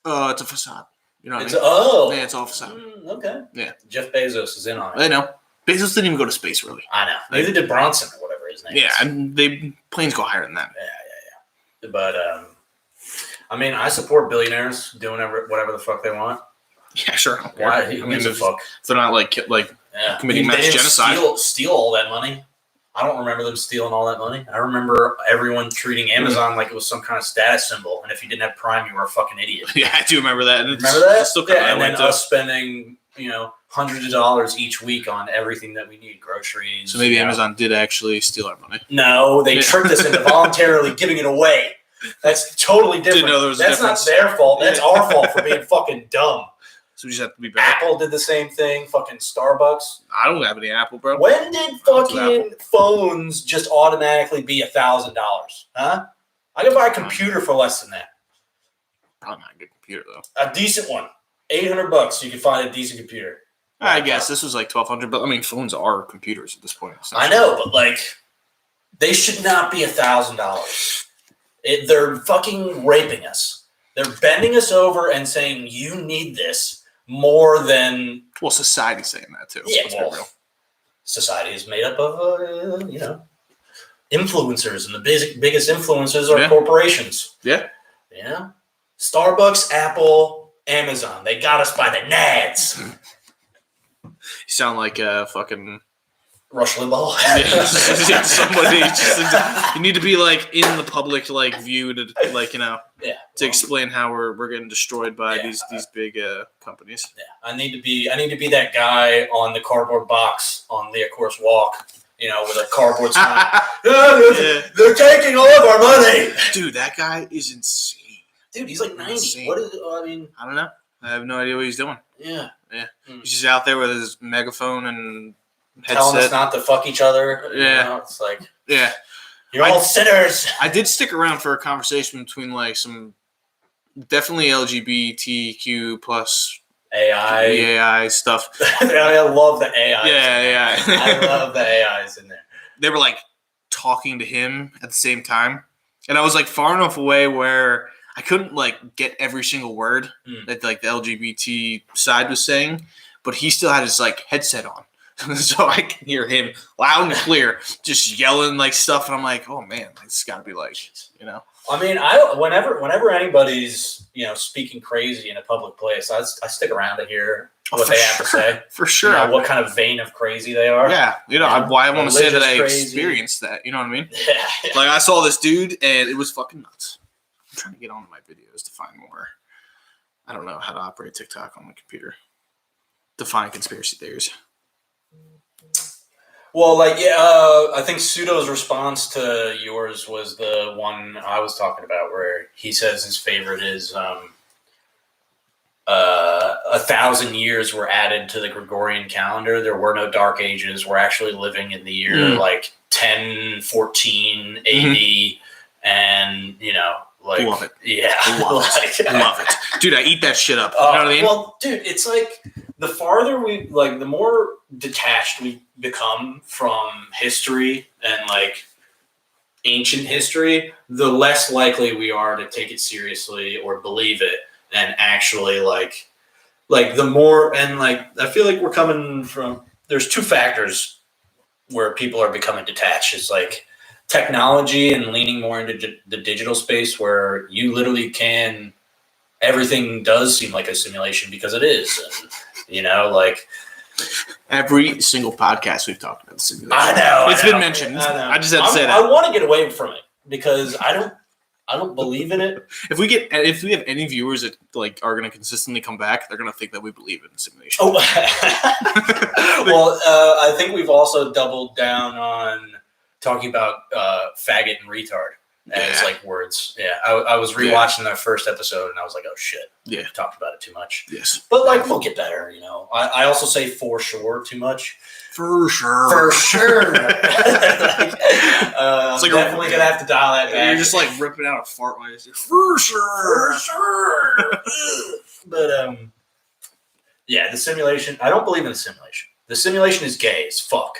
It's a facade. You know what I mean? Yeah, it's all facade. Okay. Yeah. Jeff Bezos is in on it. I know. Bezos didn't even go to space, really. I know. Neither did Bronson or whatever his name is. Yeah, and planes go higher than that. Yeah. But I mean, I support billionaires doing whatever the fuck they want. Yeah, sure. Why? I mean, if they're not like committing mass they didn't genocide. Steal all that money. I don't remember them stealing all that money. I remember everyone treating Amazon like it was some kind of status symbol, and if you didn't have Prime, you were a fucking idiot. Yeah, I do remember that. Remember that? Still and then us spending, hundreds of dollars each week on everything that we need, groceries. So maybe Amazon did actually steal our money. No, they tricked us into voluntarily giving it away. That's totally different. Didn't know there was a That's difference. not their fault. That's our fault for being fucking dumb. So we just have to be back. Apple did the same thing. Fucking Starbucks. I don't have any Apple, bro. When did fucking phones just automatically be $1,000? Huh? I can buy a computer for less than that. Probably not a good computer though. A decent one. $800. You can find a decent computer. I guess this was like $1,200, but I mean, phones are computers at this point. I know, but like, they should not be $1,000. They're fucking raping us. They're bending us over and saying you need this more than. Well, society's saying that too. Yeah, well, society is made up of influencers, and the biggest influencers are corporations. Yeah. Yeah. Starbucks, Apple, Amazon. They got us by the nads. You sound like fucking Rush Limbaugh. Yeah, somebody you need to be like in the public view to to explain how we're getting destroyed by these big companies. Yeah, I need to be that guy on the cardboard box on Leah Course Walk, with a cardboard sign. They're taking all of our money. Dude, that guy is insane. Dude, he's like 90. Insane. What is? I don't know. I have no idea what he's doing. Yeah. He's just out there with his megaphone and headset. Telling us not to fuck each other. Yeah. It's like, you're all sinners. I did stick around for a conversation between some definitely LGBTQ plus AI stuff. I love the AI. Yeah. I love the AIs in there. They were talking to him at the same time, and I was far enough away where I couldn't get every single word that the LGBT side was saying, but he still had his headset on. So I can hear him loud and clear, just yelling stuff, and I'm like, "Oh man, it's got to be I mean, whenever anybody's speaking crazy in a public place, I stick around to hear what they have to say. For sure, what kind of vein of crazy they are. Yeah, why I want to say that I experienced that. You know what I mean? Yeah. I saw this dude, and it was fucking nuts. I'm trying to get onto my videos to find more. I don't know how to operate TikTok on my computer. Define conspiracy theories. Well, I think Pseudo's response to yours was the one I was talking about, where he says his favorite is 1,000 years were added to the Gregorian calendar. There were no dark ages. We're actually living in the year 1014 AD, and love it. Yeah, love it, dude. I eat that shit up. You know what I mean? Well, dude, it's the farther we the more detached we become from history and ancient history, the less likely we are to take it seriously or believe it, and actually the more. And I feel like we're coming from. There's two factors where people are becoming detached. It's technology and leaning more into the digital space, where you literally can. Everything does seem like a simulation because it is, and every single podcast we've talked about the simulation. I know it's been mentioned. I just had to say that. I want to get away from it because I don't. I don't believe in it. If we have any viewers that like are going to consistently come back, they're going to think that we believe in simulation. Oh, well, I think we've also doubled down on talking about faggot and retard as like words. Yeah, I was rewatching the first episode and I was like, oh shit, Yeah. we talked about it too much. Yes, But like, we'll get better. You know, I also say for sure too much. for sure. For sure. I'm like definitely gonna have to dial that back. You're just like ripping out a fart while you say for sure. For sure. But yeah, the simulation. I don't believe in the simulation. The simulation is gay as fuck.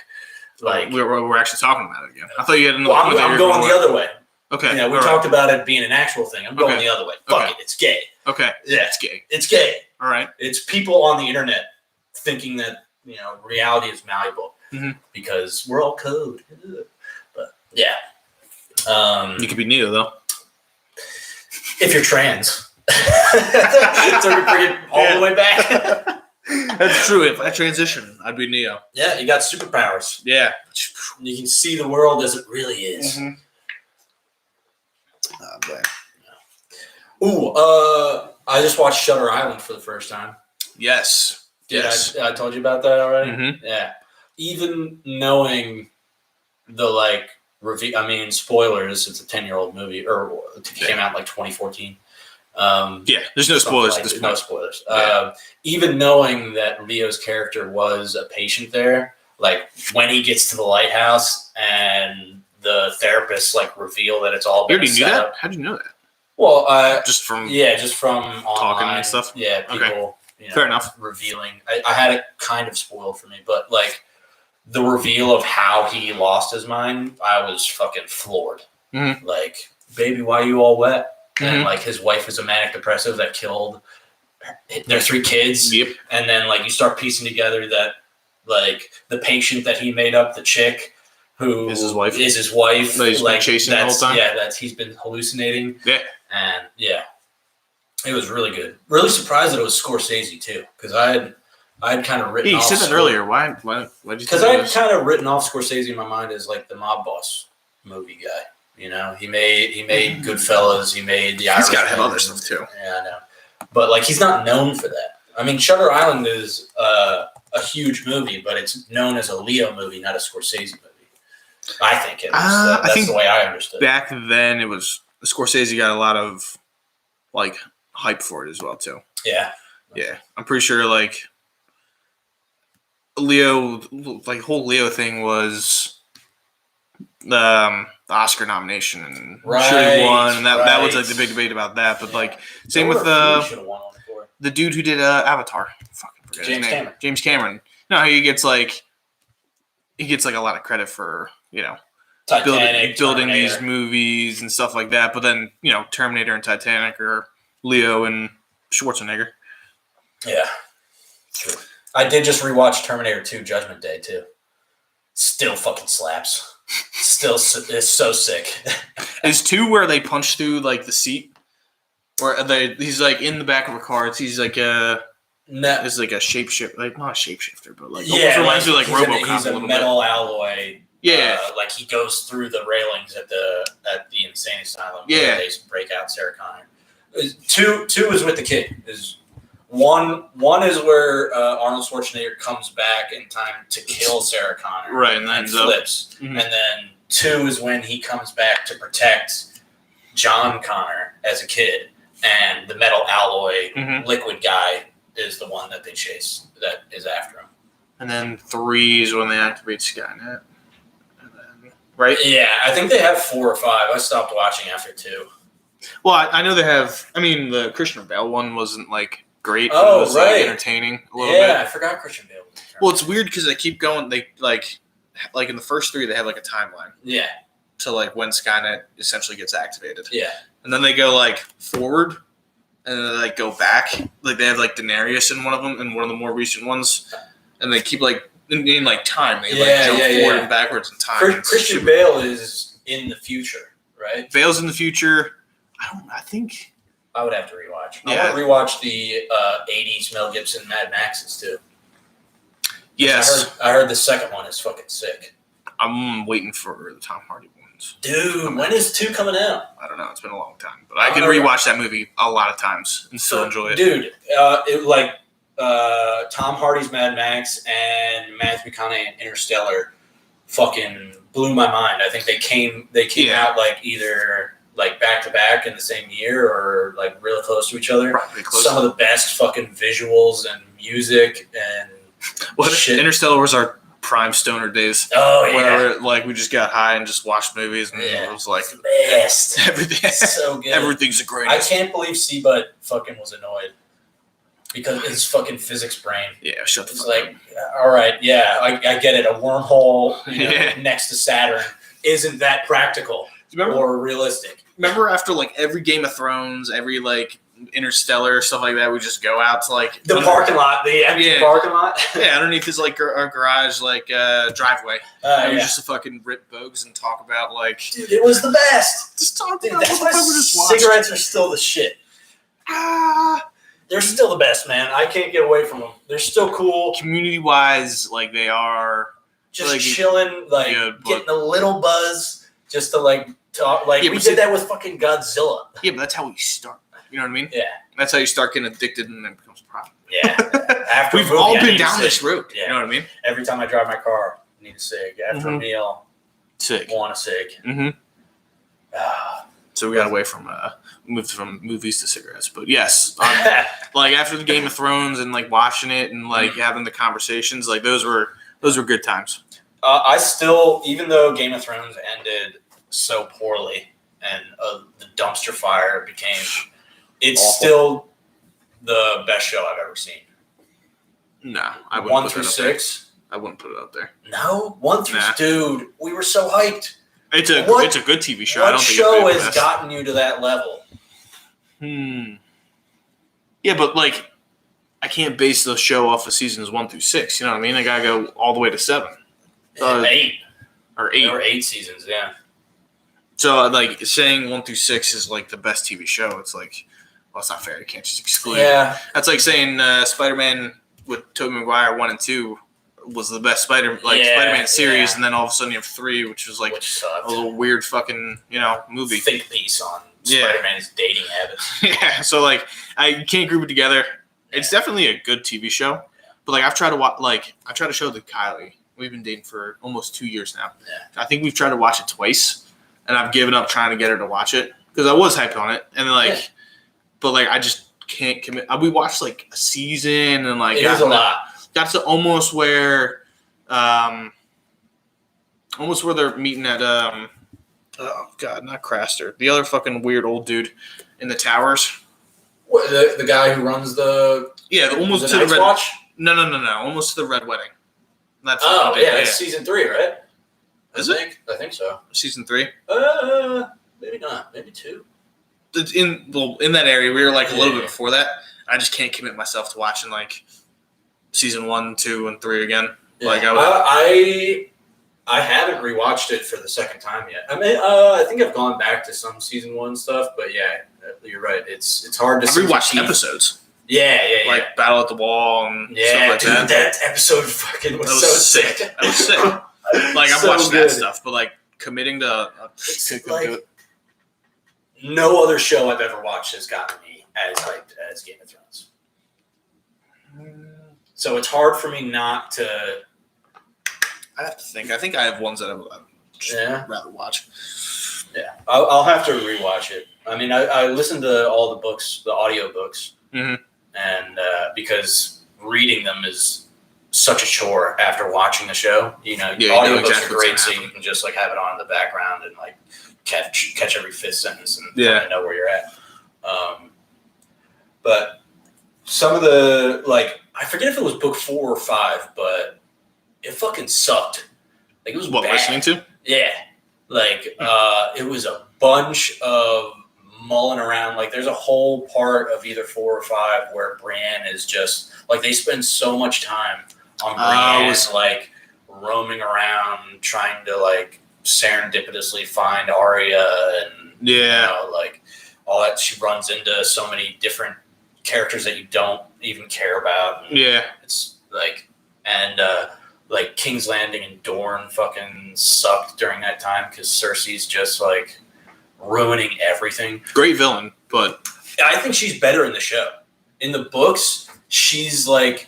Like we're actually talking about it again. I thought you had another. well, I'm going the other way. Okay. Yeah, we talked about it being an actual thing. I'm going the other way. Fuck it, it's gay. Okay. Yeah, It's gay. It's gay. All right. It's people on the internet thinking that reality is malleable because we're all code. But yeah, You could be Neo though. if you're trans, so we bring it all the way back. That's true. If I transition, I'd be Neo. Yeah, you got superpowers. Yeah. You can see the world as it really is. Mm-hmm. Oh, boy. Ooh, I just watched Shutter Island for the first time. Yes. Yes. I told you about that already? Mm-hmm. Yeah. Even knowing the review, I mean, spoilers, it's a 10-year-old movie, or it came out in 2014. Yeah, there's no spoilers at this point. No spoilers. Yeah. Even knowing that Leo's character was a patient there, like when he gets to the lighthouse and the therapist reveal that it's all You been already knew set that? up. How'd you know that? Well, Just from just from talking online and stuff? Yeah, people. Fair enough. Revealing. I had it kind of spoiled for me, but the reveal of how he lost his mind, I was fucking floored. Mhm. Like, baby, why you all wet? Mhm. And his wife is a manic depressive that killed their 3 kids. Yep. And then you start piecing together that the patient that he made up, the chick who Is his wife. that he's been chasing the whole time? Yeah, that he's been hallucinating. Yeah. And yeah, it was really good. Really surprised that it was Scorsese too, because I had kind of written. Hey, you off said that earlier. Why did you? Because I had kind of written off Scorsese in my mind as the mob boss movie guy. He made Goodfellas. He made the. He's got to Irishman. have other stuff too. Yeah, I know, but he's not known for that. I mean, Shutter Island is a huge movie, but it's known as a Leo movie, not a Scorsese movie. I think it is. That's think the way I understood. Back then, it was Scorsese got a lot of hype for it as well too. Yeah. Yeah, I'm pretty sure Leo, whole Leo thing was the Oscar nomination and should have won, and that was the big debate about that. But same with the dude who did Avatar. Fucking forget his name. Cameron. James Cameron. No, he gets a lot of credit for Titanic, building Terminator. these movies and stuff like that. But then Terminator and Titanic are Leo and Schwarzenegger. Yeah, true. I did just rewatch Terminator 2: Judgment Day too. Still fucking slaps. Still, it's so sick. Is 2 where they punch through the seat, or he's in the back of a car? He's a shapeshifter, not a shapeshifter, but almost reminds me of RoboCop he's a a little metal alloy. Yeah, he goes through the railings at the insane asylum. Yeah, where they break out Sarah Connor. Two is with the kid. One is where Arnold Schwarzenegger comes back in time to kill Sarah Connor, right, and then then flips. Mm-hmm. And then 2 is when he comes back to protect John Connor as a kid, and the metal alloy liquid guy is the one that they chase that is after him. And then 3 is when they activate Skynet. Right? Yeah, I think they have 4 or 5. I stopped watching after 2. Well, I know they have. I mean, the Christian Bale one wasn't great. But Oh, it was right. Entertaining a little bit. Yeah, I forgot Christian Bale. Well, it's weird because they keep going. They in the first 3, they have a timeline Yeah, to when Skynet essentially gets activated, yeah, and then they go forward, and then they go back. They have Daenerys in one of them, in one of the more recent ones, and they keep in time. They jump forward and backwards in time. Christian Bale is in the future, right? Bale's in the future. I think. I would have to rewatch. Yeah. I want to rewatch the 80s Mel Gibson Mad Maxes too. Yes. I heard the second one is fucking sick. I'm waiting for the Tom Hardy one. Thrones. Dude, when is 2 coming out? I don't know. It's been a long time, but I can rewatch that movie a lot of times and still enjoy it. Dude, Tom Hardy's Mad Max and Matthew McConaughey in Interstellar fucking blew my mind. I think they came out like either like back to back in the same year or like really close to each other. Probably close. Some of the best fucking visuals and music and shit. Interstellar was our prime stoner days. Oh yeah, where like we just got high and just watched movies and it was like it's the best. everything. So good. Everything's the greatest. I can't believe C-Bud fucking was annoyed because his fucking physics brain. Yeah, shut the It's fuck like, up. all right, yeah, I get it. A wormhole Yeah. next to Saturn isn't that practical or realistic. Remember after like every Game of Thrones, every like Interstellar stuff like that, we just go out to like The parking lot, the empty parking lot. yeah, underneath his like our garage like driveway. And we Yeah. just fucking rip bogues and talk about like Dude, it was the best. just talk Dude, about that's what why the fuck we just watched. cigarettes are still the shit. They're still the best, man. I can't get away from them. They're still cool. Community wise, like they are Just like, chilling, like yeah, but- getting a little buzz, just to like talk. Like Yeah, we but did see- that with fucking Godzilla. yeah, but that's how we start. You know what I mean? Yeah. That's how you start getting addicted and then it becomes a problem. Yeah. After We've a movie, all I been need a down this cig. road. Yeah. You know what I mean? Every time I drive my car, I need a cig. After a Mhm. meal, Sick. want a cig. Mm-hmm. Ah. So we got away from moved from movies to cigarettes, but yes, like after the Game of Thrones and like watching it and like having the conversations, like those were good times. I still, even though Game of Thrones ended so poorly and the dumpster fire became, it's Awful. still the best show I've ever seen. No, I wouldn't 1 put through that up there. 6. I wouldn't put it up there. No, 1 through Nah. Dude, we were so hyped. It's a What- it's a good TV show. I What don't think show it's the has best. gotten you to that level? Yeah, but like I can't base the show off of seasons 1 through 6. You know what I mean? I gotta go all the way to 7 8. or There 8. were 8 seasons, yeah. So like saying 1 through 6 is like the best TV show. It's like, well, it's not fair. You can't just exclude. Yeah. That's like saying Spider-Man with Tobey Maguire 1 and 2 was the best Spider-Man series, yeah. and then all of a sudden you have 3, which was like Which a sucked. little weird fucking movie. Think piece on Yeah. Spider-Man's dating habits. Yeah, so like you can't group it together. It's definitely a good TV show, but like I've tried to watch, like I tried to show it to Kylie. We've been dating for almost 2 years now. Yeah. I think we've tried to watch it twice, and I've given up trying to get her to watch it because I was hyped on it, and like, Yeah. but like I just can't commit. We watched like a season and like It is a lot. got to almost where they're meeting at oh god, not Craster, the other fucking weird old dude in the towers. What, the guy who runs the Almost the to the Night's red. Watch? No, almost to the red wedding. That's Oh fucking yeah, big, it's season 3, right? Is I think so. season 3. Maybe not. Maybe 2. It's in that area. We were like a little Yeah. bit before that. I just can't commit myself to watching like season 1, 2, and 3 again. Yeah. Like I haven't rewatched it for the second time yet. I mean, I think I've gone back to some season 1 stuff, but yeah, you're right. It's hard to I rewatched episodes Yeah. like Battle at the Wall and Yeah, stuff like dude, that episode fucking was That was so sick. sick. That was sick. Like I've So watched good. that stuff, but like committing to It's couldn't like- do it. No other show I've ever watched has gotten me as hyped as Game of Thrones. So it's hard for me not to. I have to think. I think I have ones that I would just Yeah. rather watch. Yeah, I'll have to rewatch it. I mean, I listened to all the books, the audio books, Mhm. and because reading them is such a chore after watching the show. You know, Yeah, you audio know books exactly are what's great, so gonna you can just like have it on in the background and like catch every fifth sentence and Yeah. kind of know where you're at. But some of the like, I forget if it was book 4 or 5, but it fucking sucked. Like it was What bad. listening to? Yeah. Like, it was a bunch of mulling around. Like, there's a whole part of either 4 or 5 where Brienne is just, like, they spend so much time on Brienne, like, roaming around, trying to, like, serendipitously find Arya and, you know, like, all that. She runs into so many different characters that you don't even care about. And Yeah. it's, like, and, like King's Landing and Dorne fucking sucked during that time because Cersei's just like ruining everything. Great villain, but I think she's better in the show. In the books, she's like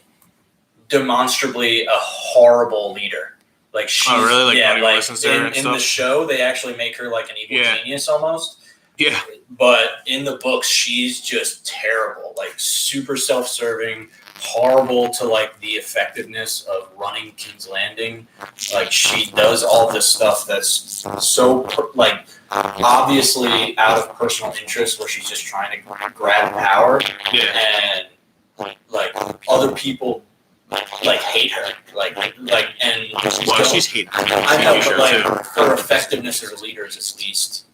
demonstrably a horrible leader. Like she's really? Like, yeah, nobody like listens to her and in the stuff? show they actually make her like an evil Yeah. genius almost. yeah, But in the books, she's just terrible. Like super self-serving, horrible to like the effectiveness of running King's Landing. Like she does all this stuff that's so like obviously out of personal interest, where she's just trying to grab power, yeah. and like other people like hate her, and Well, she's hated. I know, but like her effectiveness as a leader is at least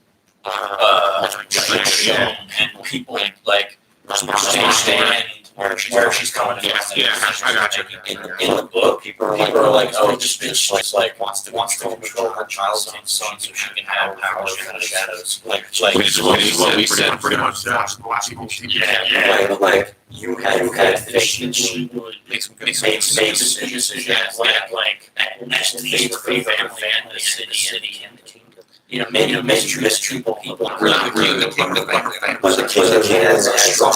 shown, and people like understand where she's coming from. Yeah, I got you. In the book, people are like, "Oh, this bitch just like wants to control her child's son so she can have power in the shadows." Which is what we said pretty much. Yeah. Like you had fish and she would Make some make decisions like favor the city and the kingdom. You know, maybe mistreat people. But the king is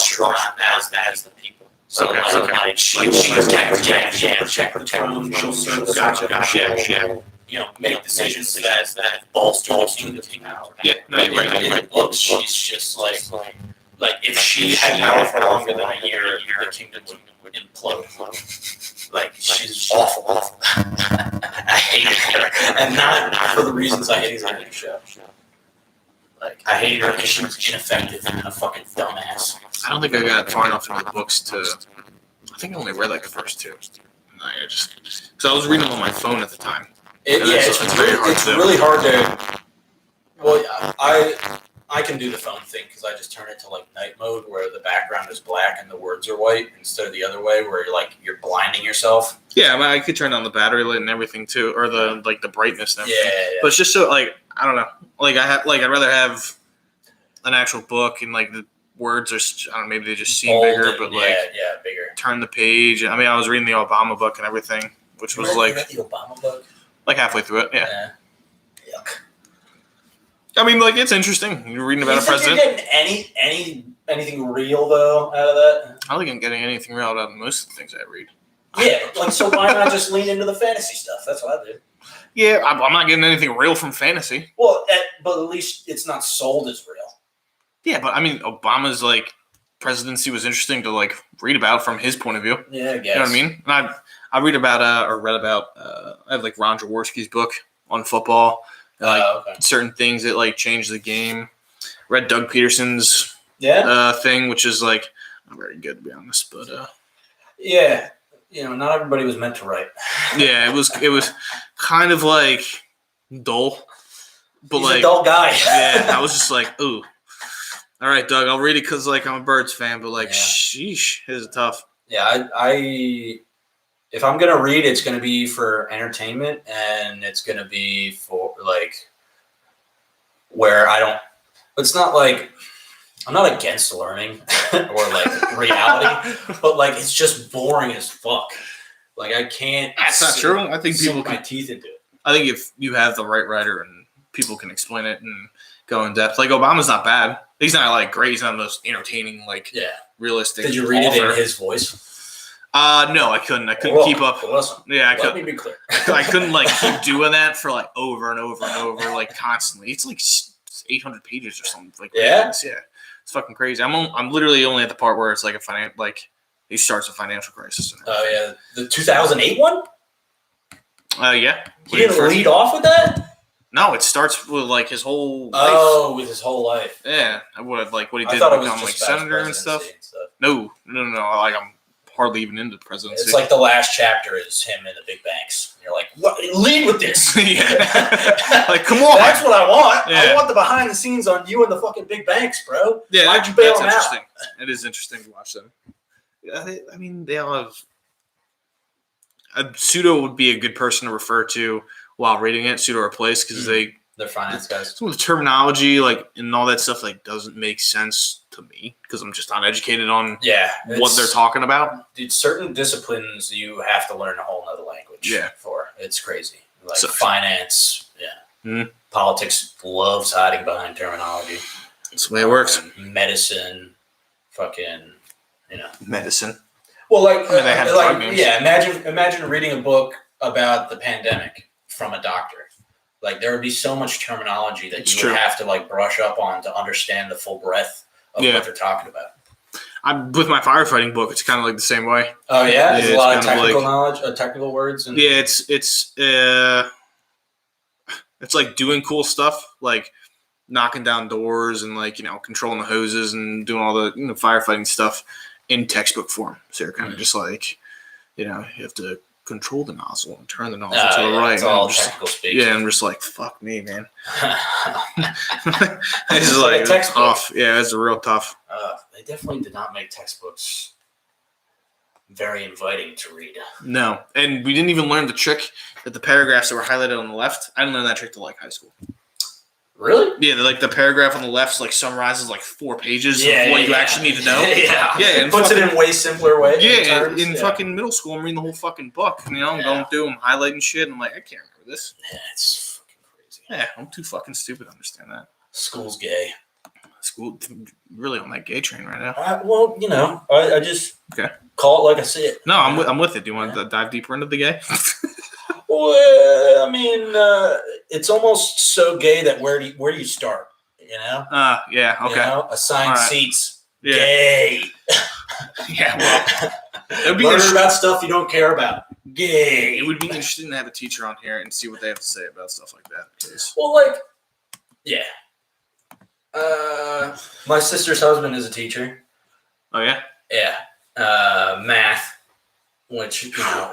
strong as the people. So Okay. like she'll check the tone, she'll serve Gotcha. you know, make decisions that bolster the king power. Yeah, no, right. In the books, she's just like if she had power for longer than a year, the kingdom would implode. Like she's awful. I hate her, and not for the reasons I hate her in the show. Like I hate her because she was ineffective and a fucking dumbass. I don't think I got far enough into the books to. I think I only read like the first two. I just because I was reading them on my phone at the time. It's really hard to. Well, I can do the phone thing because I just turn it to like night mode where the background is black and the words are white instead of the other way where you're blinding yourself. Yeah, I mean, I could turn on the battery light and everything too, or the like the brightness and everything. Yeah. But it's just so like I don't know. Like I'd rather have an actual book and like the words are I don't know, maybe they just seem Bold bigger, and- but like bigger. turn the page. I mean, I was reading the Obama book and everything, which was You read like the Obama book. like halfway through it. Yeah. Yuck. I mean, like it's interesting. You're reading about a You think president. you're getting anything real though out of that? I don't think I'm getting anything real out of most of the things I read. Yeah, like so why not just lean into the fantasy stuff? That's what I do. Yeah, I'm not getting anything real from fantasy. Well, but at least it's not sold as real. Yeah, but I mean, Obama's like presidency was interesting to like read about from his point of view. Yeah, I guess. You know what I mean? And I read about or read about I have like Ron Jaworski's book on football, like Okay. certain things that like changed the game. Read Doug Peterson's Yeah. thing, which is like not very good to be honest, but Yeah. You know, not everybody was meant to write. yeah, it was kind of like dull, but He's like a dull guy. yeah, I was just like, ooh. All right, Doug, I'll read it because like I'm a Birds fan, but like, Yeah. sheesh, it is tough. Yeah, I if I'm gonna read, it's gonna be for entertainment, and it's gonna be for like where I don't. It's not like I'm not against learning or like reality, but like it's just boring as fuck. Like I can't. That's not true. I think people sink my can. teeth into it. I think if you have the right writer and people can explain it and go in depth, like Obama's not bad. He's not like great. He's not the most entertaining, like Yeah. realistic. Did you read it author. in his voice? No, I couldn't. I couldn't Whoa, keep up. Listen, Yeah, I let couldn't. me be clear. I couldn't like keep doing that for like over and over and over, like constantly. It's like 800 pages or something. Like Yeah? ridiculous. Yeah, it's fucking crazy. I'm literally only at the part where it's like he starts a financial crisis. Oh yeah, the 2008 one. Yeah. He didn't lead off with that. No, it starts with like his whole life. Oh, with his whole life. Yeah, what he I did thought to it was become like just about his senator and stuff. presidency No. Like I'm hardly even into the presidency. It's like the last chapter is him in the big banks. And you're like, what? Lead with this. yeah, like come on. That's what I want. Yeah. I want the behind the scenes on you and the fucking big banks, bro. Yeah, Why'd you bail that's them out? interesting. It is interesting to watch them. Yeah, I mean, they all have. Pseudo would be a good person to refer to while reading it. Pseudo or Place because They're finance guys. some of the terminology like and all that stuff like doesn't make sense to me because I'm just not educated on Yeah. what they're talking about. Dude, certain disciplines you have to learn a whole nother language Yeah. for. it's crazy. Like Sucks. finance, politics loves hiding behind terminology. That's the way it works. Medicine, fucking, Medicine. Well, like, I mean, they have drug names. Imagine reading a book about the pandemic from a doctor. Like, there would be so much terminology that It's you true. would have to like brush up on to understand the full breadth of what they're talking about. I'm with my firefighting book. It's kind of like the same way. Oh yeah, there's Yeah, a lot of it's kind of technical like- knowledge, technical words, and Yeah, it's like doing cool stuff, like knocking down doors and like controlling the hoses and doing all the firefighting stuff in textbook form. So you're kind of just like you have to control the nozzle and turn the nozzle to the right. It's all And I'm just- technical speak. yeah, I'm just like fuck me, man. It's It's like a like textbook. tough. Yeah, it's real tough. They definitely did not make textbooks very inviting to read. No, and we didn't even learn the trick that the paragraphs that were highlighted on the left. I didn't learn that trick till like high school. Really? Yeah, the paragraph on the left like summarizes like 4 pages of what you actually need to know. Yeah, Yeah, it puts it in way simpler way. Yeah, terms. in fucking middle school, I'm reading the whole fucking book. I'm going through, I'm highlighting shit, and I'm like, I can't remember this. Yeah, it's fucking crazy. Yeah, I'm too fucking stupid to understand that. School's gay. School, really on that gay train right now. Well, I just call it like I see it. No, I'm with it. Do you want to dive deeper into the gay? Well, I mean, it's almost so gay that where do you start? Yeah, okay. Assigned All right. seats. Yeah. Gay. Yeah, well, it would be Learn interesting. about stuff you don't care about. Gay. It would be interesting to have a teacher on here and see what they have to say about stuff like that. 'cause- Well, like, yeah. My sister's husband is a teacher. Oh yeah. Yeah. Math, which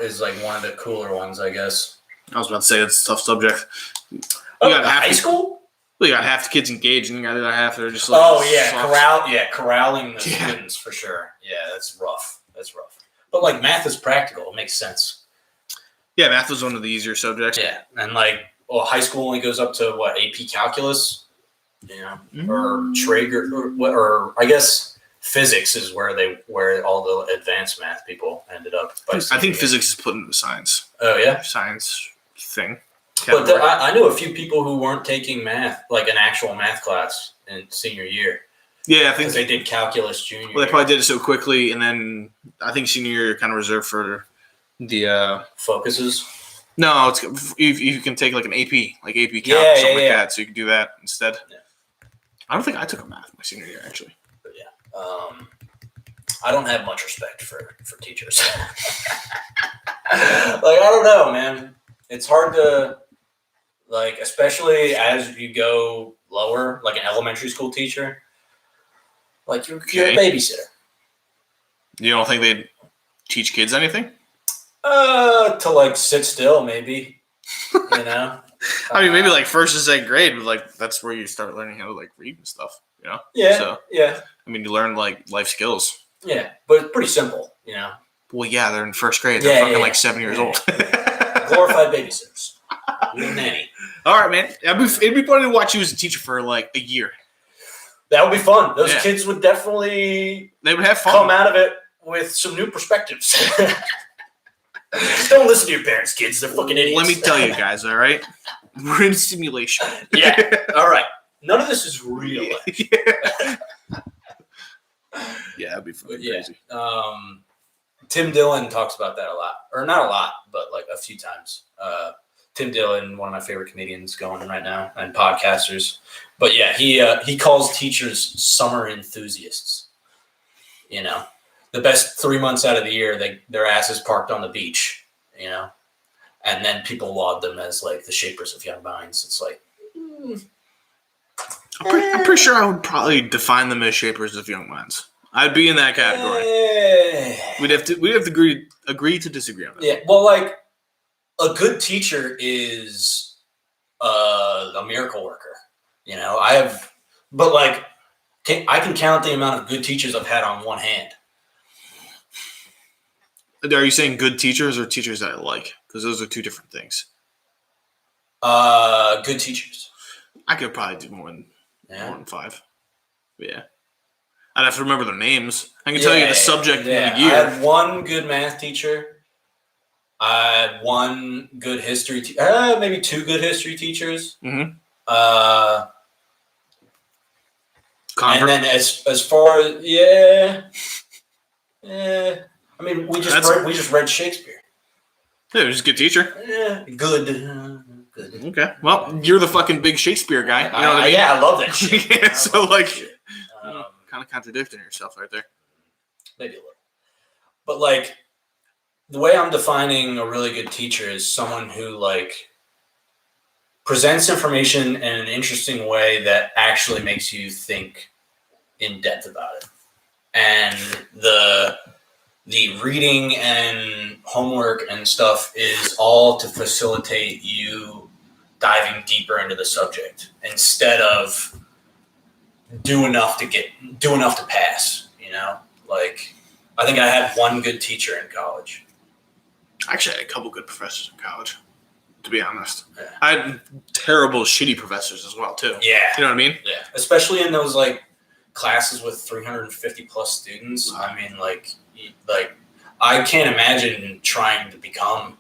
is like one of the cooler ones, I guess. I was about to say it's a tough subject. Oh, got half high the- school? Well, you got half the kids engaged, and you got the other half that are just like. Oh yeah, soft. corralling the Yeah. students for sure. Yeah, that's rough. But like math is practical; it makes sense. Yeah, math was one of the easier subjects. Yeah, and high school only goes up to what AP calculus, or Traeger, or I guess physics is where all the advanced math people ended up. I think physics is put into the science Oh yeah, science thing. but I knew a few people who weren't taking math, like an actual math class in senior year, Yeah, I think because they did calculus junior. Well, they probably did it so quickly, and then I think senior year kind of reserved for the. focuses. No, it's you can take like an AP, like AP Calc Yeah, or something like yeah. that, so you can do that instead. Yeah. I don't think I took a math my senior year actually. But yeah, I don't have much respect for teachers. I don't know, man. It's hard to especially as you go lower, like an elementary school teacher. Like you're a babysitter. You don't think they'd teach kids anything? To sit still, maybe. I mean, maybe like first and second grade, but that's where you start learning how to read and stuff. Yeah, So yeah, I mean, you learn life skills. yeah. But it's pretty simple, Well, yeah, they're in first grade. They're Yeah, fucking yeah. 7 years Yeah. old. Glorified babysitters. Little nanny. All right, man. It'd be funny to watch you as a teacher for a year. That would be fun. Those Yeah. kids would definitely They would have fun. come out of it with some new perspectives. Don't listen to your parents, kids. They're fucking idiots. Let me tell you guys, all right? We're in simulation. Yeah. All right. None of this is real. Yeah, that'd be fucking Yeah. crazy. Tim Dillon talks about that a lot, or not a lot, but a few times. Tim Dillon, one of my favorite comedians going right now, and podcasters. But yeah, he calls teachers summer enthusiasts. The best 3 months out of the year, their asses parked on the beach. And then people laud them as the shapers of young minds. It's I'm pretty sure I would probably define them as shapers of young minds. I'd be in that category. We'd have to agree to disagree on that. Yeah, well, a good teacher is a miracle worker. I can count the amount of good teachers I've had on one hand. Are you saying good teachers or teachers that I like? Because those are two different things. Good teachers. I could probably do more than Yeah. 5. Yeah. I'd have to remember their names. I can tell you the subject Yeah. in the year. I had one good math teacher. I had one good history, maybe two good history teachers. Mm-hmm. And then as far as I mean, we just read Shakespeare. Yeah, he was a good teacher. Yeah, good. Okay. Well, you're the fucking big Shakespeare guy. You know what I mean? Yeah, I love that shit. Yeah, so like, Kind kind of contradicting yourself right there. maybe a little, but like the way I'm defining a really good teacher is someone who like presents information in an interesting way that actually makes you think in depth about it, and the reading and homework and stuff is all to facilitate you diving deeper into the subject instead of do enough to pass, you know? Like, I think I had one good teacher in college. I actually had a couple good professors in college, to be honest. Yeah. I had terrible, shitty professors as well, too. Yeah. You know what I mean? Yeah. Especially in those, like, classes with 350 plus students. I mean, like I can't imagine trying to become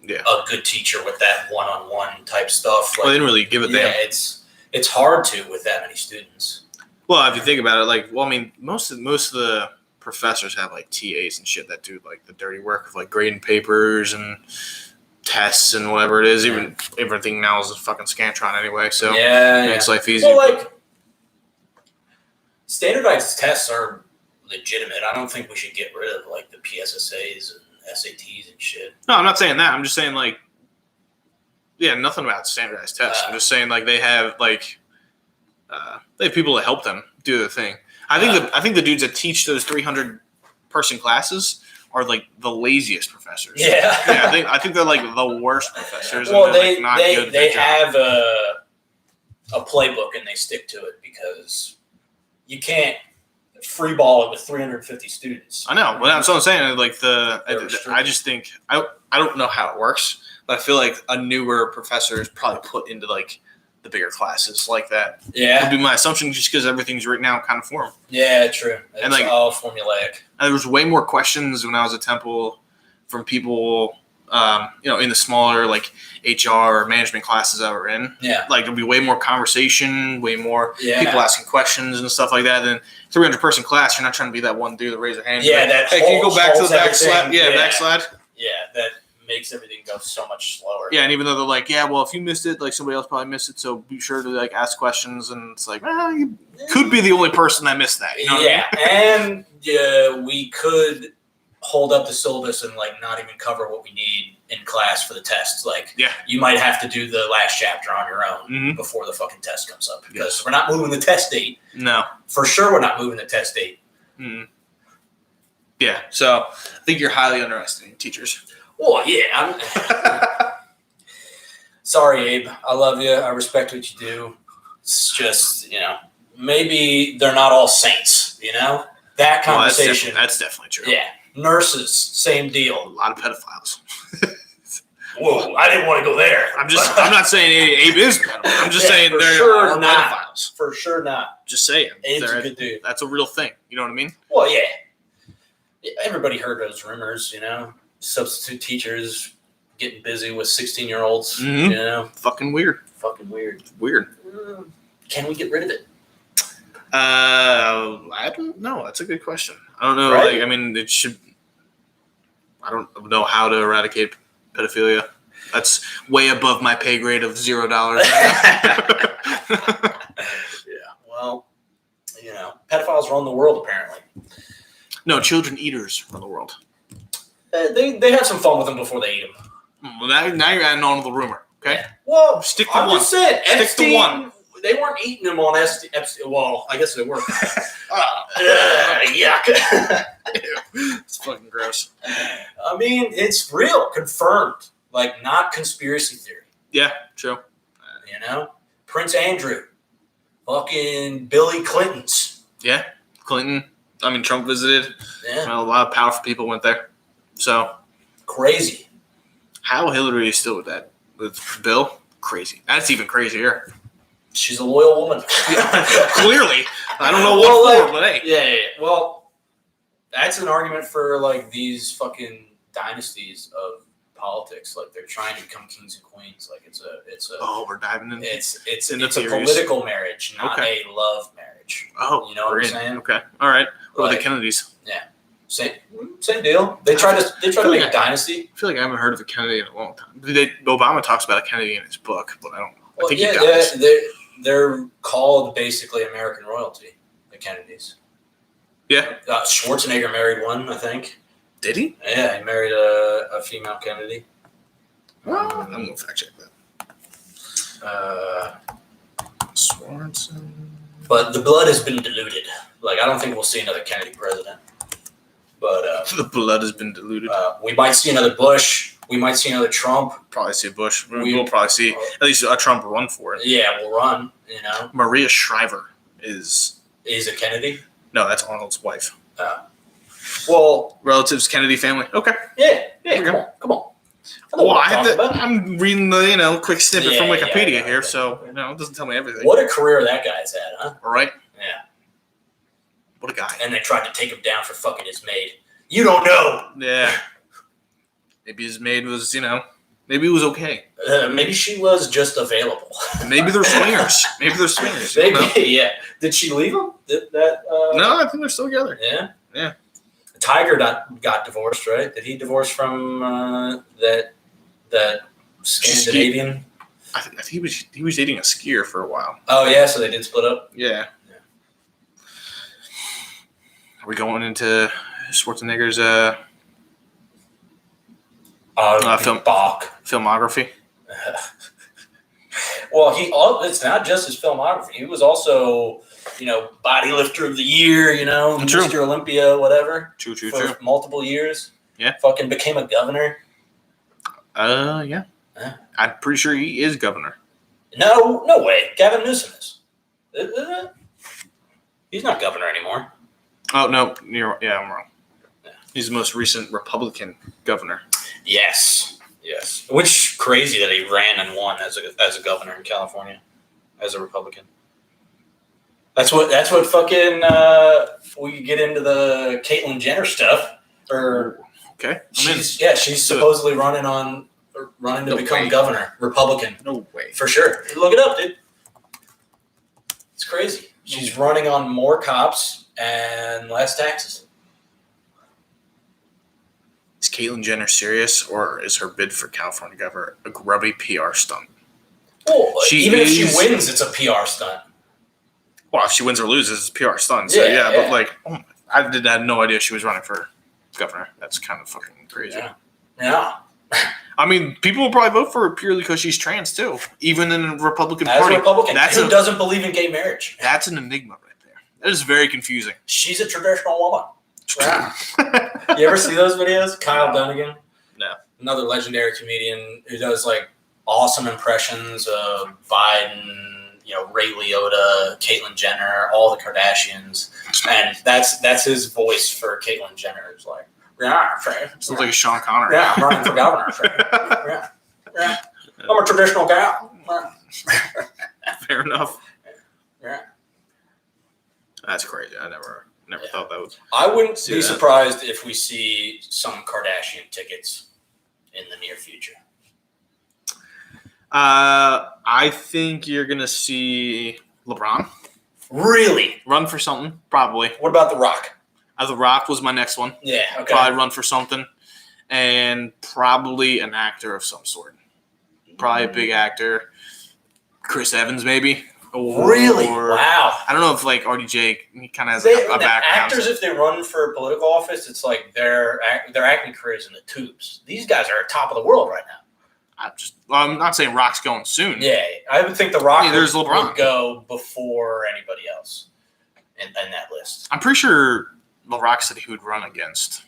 a good teacher with that one-on-one type stuff. Like, Well, they didn't really give it there. It's hard to with that many students. Well, if you think about it, like, well, I mean, most of the professors have like TAs and shit that do like the dirty work of like grading papers and tests and whatever it is. Even everything now is a fucking Scantron anyway, so it makes life easy. Well, like standardized tests are legitimate. I don't think we should get rid of like the PSSAs and SATs and shit. No, I'm not saying that. I'm just saying like, yeah, nothing about standardized tests. I'm just saying like they have people to help them do their thing. I think the dudes that teach those 300 person classes are like the laziest professors. Yeah, I think they're like the worst professors. Well, and they're, like, not good at they their job. have a playbook and they stick to it because you can't free ball it with 350 students. I know. Well, that's what I'm saying. Like I just think I don't know how it works, but I feel like a newer professor is probably put into like the bigger classes like that. Yeah, Would be my assumption, just because everything's written out kind of for them. Yeah, true. It's And, like, all formulaic. And there was way more questions when I was at Temple from people, in the smaller like HR or management classes that we're in. Yeah, Like there'll be way more conversation, way more yeah. people asking questions and stuff like that. Than 300 person class, you're not trying to be that one dude that raise their hand. Yeah, like, that hey, can you go back to the back everything. slide? Yeah, back slide. Yeah, that makes everything go so much slower. Yeah, and even though they're like, yeah, well, if you missed it, like somebody else probably missed it, so be sure to like ask questions. And it's like, well, you could be the only person that missed that. You know what I mean? And we could hold up the syllabus and like not even cover what we need in class for the tests. Like, you might have to do the last chapter on your own before the fucking test comes up because we're not moving the test date. No, for sure, we're not moving the test date. Mm-hmm. Yeah, so I think you're highly underestimating teachers. Well, yeah. Sorry, Abe. I love you. I respect what you do. It's just, maybe they're not all saints, That conversation. That's definitely true. Yeah. Nurses, same A deal. lot of pedophiles. Whoa, I didn't want to go there. I'm not saying Abe is pedophile. I'm just saying for there sure are not. pedophiles. For sure not. Just saying. Abe's a good dude. That's a real thing. You know what I mean? Well, yeah. Everybody heard those rumors, Substitute teachers getting busy with 16-year-olds, Fucking weird. Fucking weird. Weird. Can we get rid of it? I don't know. That's a good question. I don't know. Right? Like, I mean, it should. I don't know how to eradicate pedophilia. That's way above my pay grade of $0. Yeah. Well, pedophiles run the world apparently. No, children eaters run the world. They have some fun with them before they eat them. Well, now you're adding on to the rumor. Okay. Yeah. Well, Stick to I'm one. just saying, Stick to Epstein, one. They weren't eating them on Epstein. Well, I guess they were. Yuck. It's fucking gross. I mean, it's real, confirmed. Like, not conspiracy theory. Yeah, true. Prince Andrew, fucking Billy Clinton's. Yeah, Clinton. I mean, Trump visited. Yeah, Well, a lot of powerful people went there. So, crazy. how Hillary is still with that? With Bill? Crazy. That's even crazier. She's a loyal woman. Clearly. I don't know Well, what for, like, but hey. Yeah. Well, that's an argument for like these fucking dynasties of politics. Like they're trying to become kings and queens. Like it's a Oh, we're diving in. it's into a theories. political marriage, not Okay. a love marriage. Oh, You know what we're I'm in. saying? Okay. All right. What about Like- the Kennedys? Same deal. They try to make a dynasty. I feel like I haven't heard of a Kennedy in a long time. Obama talks about a Kennedy in his book, but I don't. Well, I think yeah, he does. they're called basically American royalty. The Kennedys. Yeah. Schwarzenegger married one, I think. Did he? Yeah, he married a female Kennedy. Well, I'm gonna fact check that. Uh, Swanson. but the blood has been diluted. Like I don't think we'll see another Kennedy president. But The blood has been diluted. we might see another Bush. We might see another Trump. Probably see Bush. we- We'll probably see at least a Trump run for it. Yeah, we'll run. You know, Maria Shriver is is it Kennedy? no, that's Arnold's wife. Well, Relatives, Kennedy family. Okay. yeah. Okay. Come on. I know Well, what I'm talking about. I'm reading the quick snippet from Yeah, Wikipedia yeah, here, yeah. so it doesn't tell me everything. What a career that guy's had, huh? All right. Yeah. What a guy. And they tried to take him down for fucking his maid. You don't know. Yeah. Maybe his maid was, maybe it was okay. Maybe she was just available. Maybe they're swingers. Maybe they're swingers. you Maybe, know? yeah. Did she leave him? No, I think they're still together. Yeah. Yeah. Tiger got divorced, right? Did he divorce from that Scandinavian? I think he was dating a skier for a while. Oh yeah, so they did split up. Yeah. Are we going into Schwarzenegger's film- Bach. filmography? Well, it's not just his filmography. He was also, body lifter of the year, True. Mr. Olympia, whatever, True. for multiple years. Yeah. Fucking became a governor. Yeah. Yeah. I'm pretty sure he is governor. No way. Gavin Newsom is. Isn't it? He's not governor anymore. Oh no, I'm wrong. Yeah. He's the most recent Republican governor. Yes. Which crazy that he ran and won as a governor in California, as a Republican. That's what fucking we get into the Caitlyn Jenner stuff. Or Okay. she's supposedly running to No become way. governor, Republican No way. for sure. Look it up, dude. It's crazy. She's running on more cops and less taxes. Is Caitlyn Jenner serious, or is her bid for California governor a grubby PR stunt? Well, She even if she is- wins, it's a PR stunt. Well, if she wins or loses, it's a PR stunt. So Yeah. but like, I had no idea she was running for governor. That's kind of fucking crazy. Yeah. I mean, people will probably vote for her purely because she's trans too. Even in the Republican As Party, a Republican, who a- doesn't believe in gay marriage? that's an enigma right there. That is very confusing. She's a traditional woman. Yeah. You ever see those videos? Kyle Dunnigan? No. Another legendary comedian who does like awesome impressions of Biden, Ray Liotta, Caitlyn Jenner, all the Kardashians. And that's his voice for Caitlyn Jenner. It's like, yeah, Sounds like a Sean Connery. yeah, I'm running for governor. Yeah. I'm a traditional gal. Fair enough. Yeah. That's crazy. I never thought that was. I wouldn't See be that. surprised if we see some Kardashian tickets in the near future. I think you're gonna see LeBron Really? run for something. Probably. What about The Rock? The Rock was my next one. Yeah, okay. Probably run for something, and probably an actor of some sort. Probably a big actor. Chris Evans, maybe. Really? Or, Wow. I don't know if like RDJ, he kind of has The a background. actors, if they run for political office, it's like their acting careers in the tubes. These guys are top of the world right now. I'm not saying Rock's going soon. Yeah, I would think The Rock Yeah, there's would LeBron. go before anybody else in that list. I'm pretty sure Rock said he would run against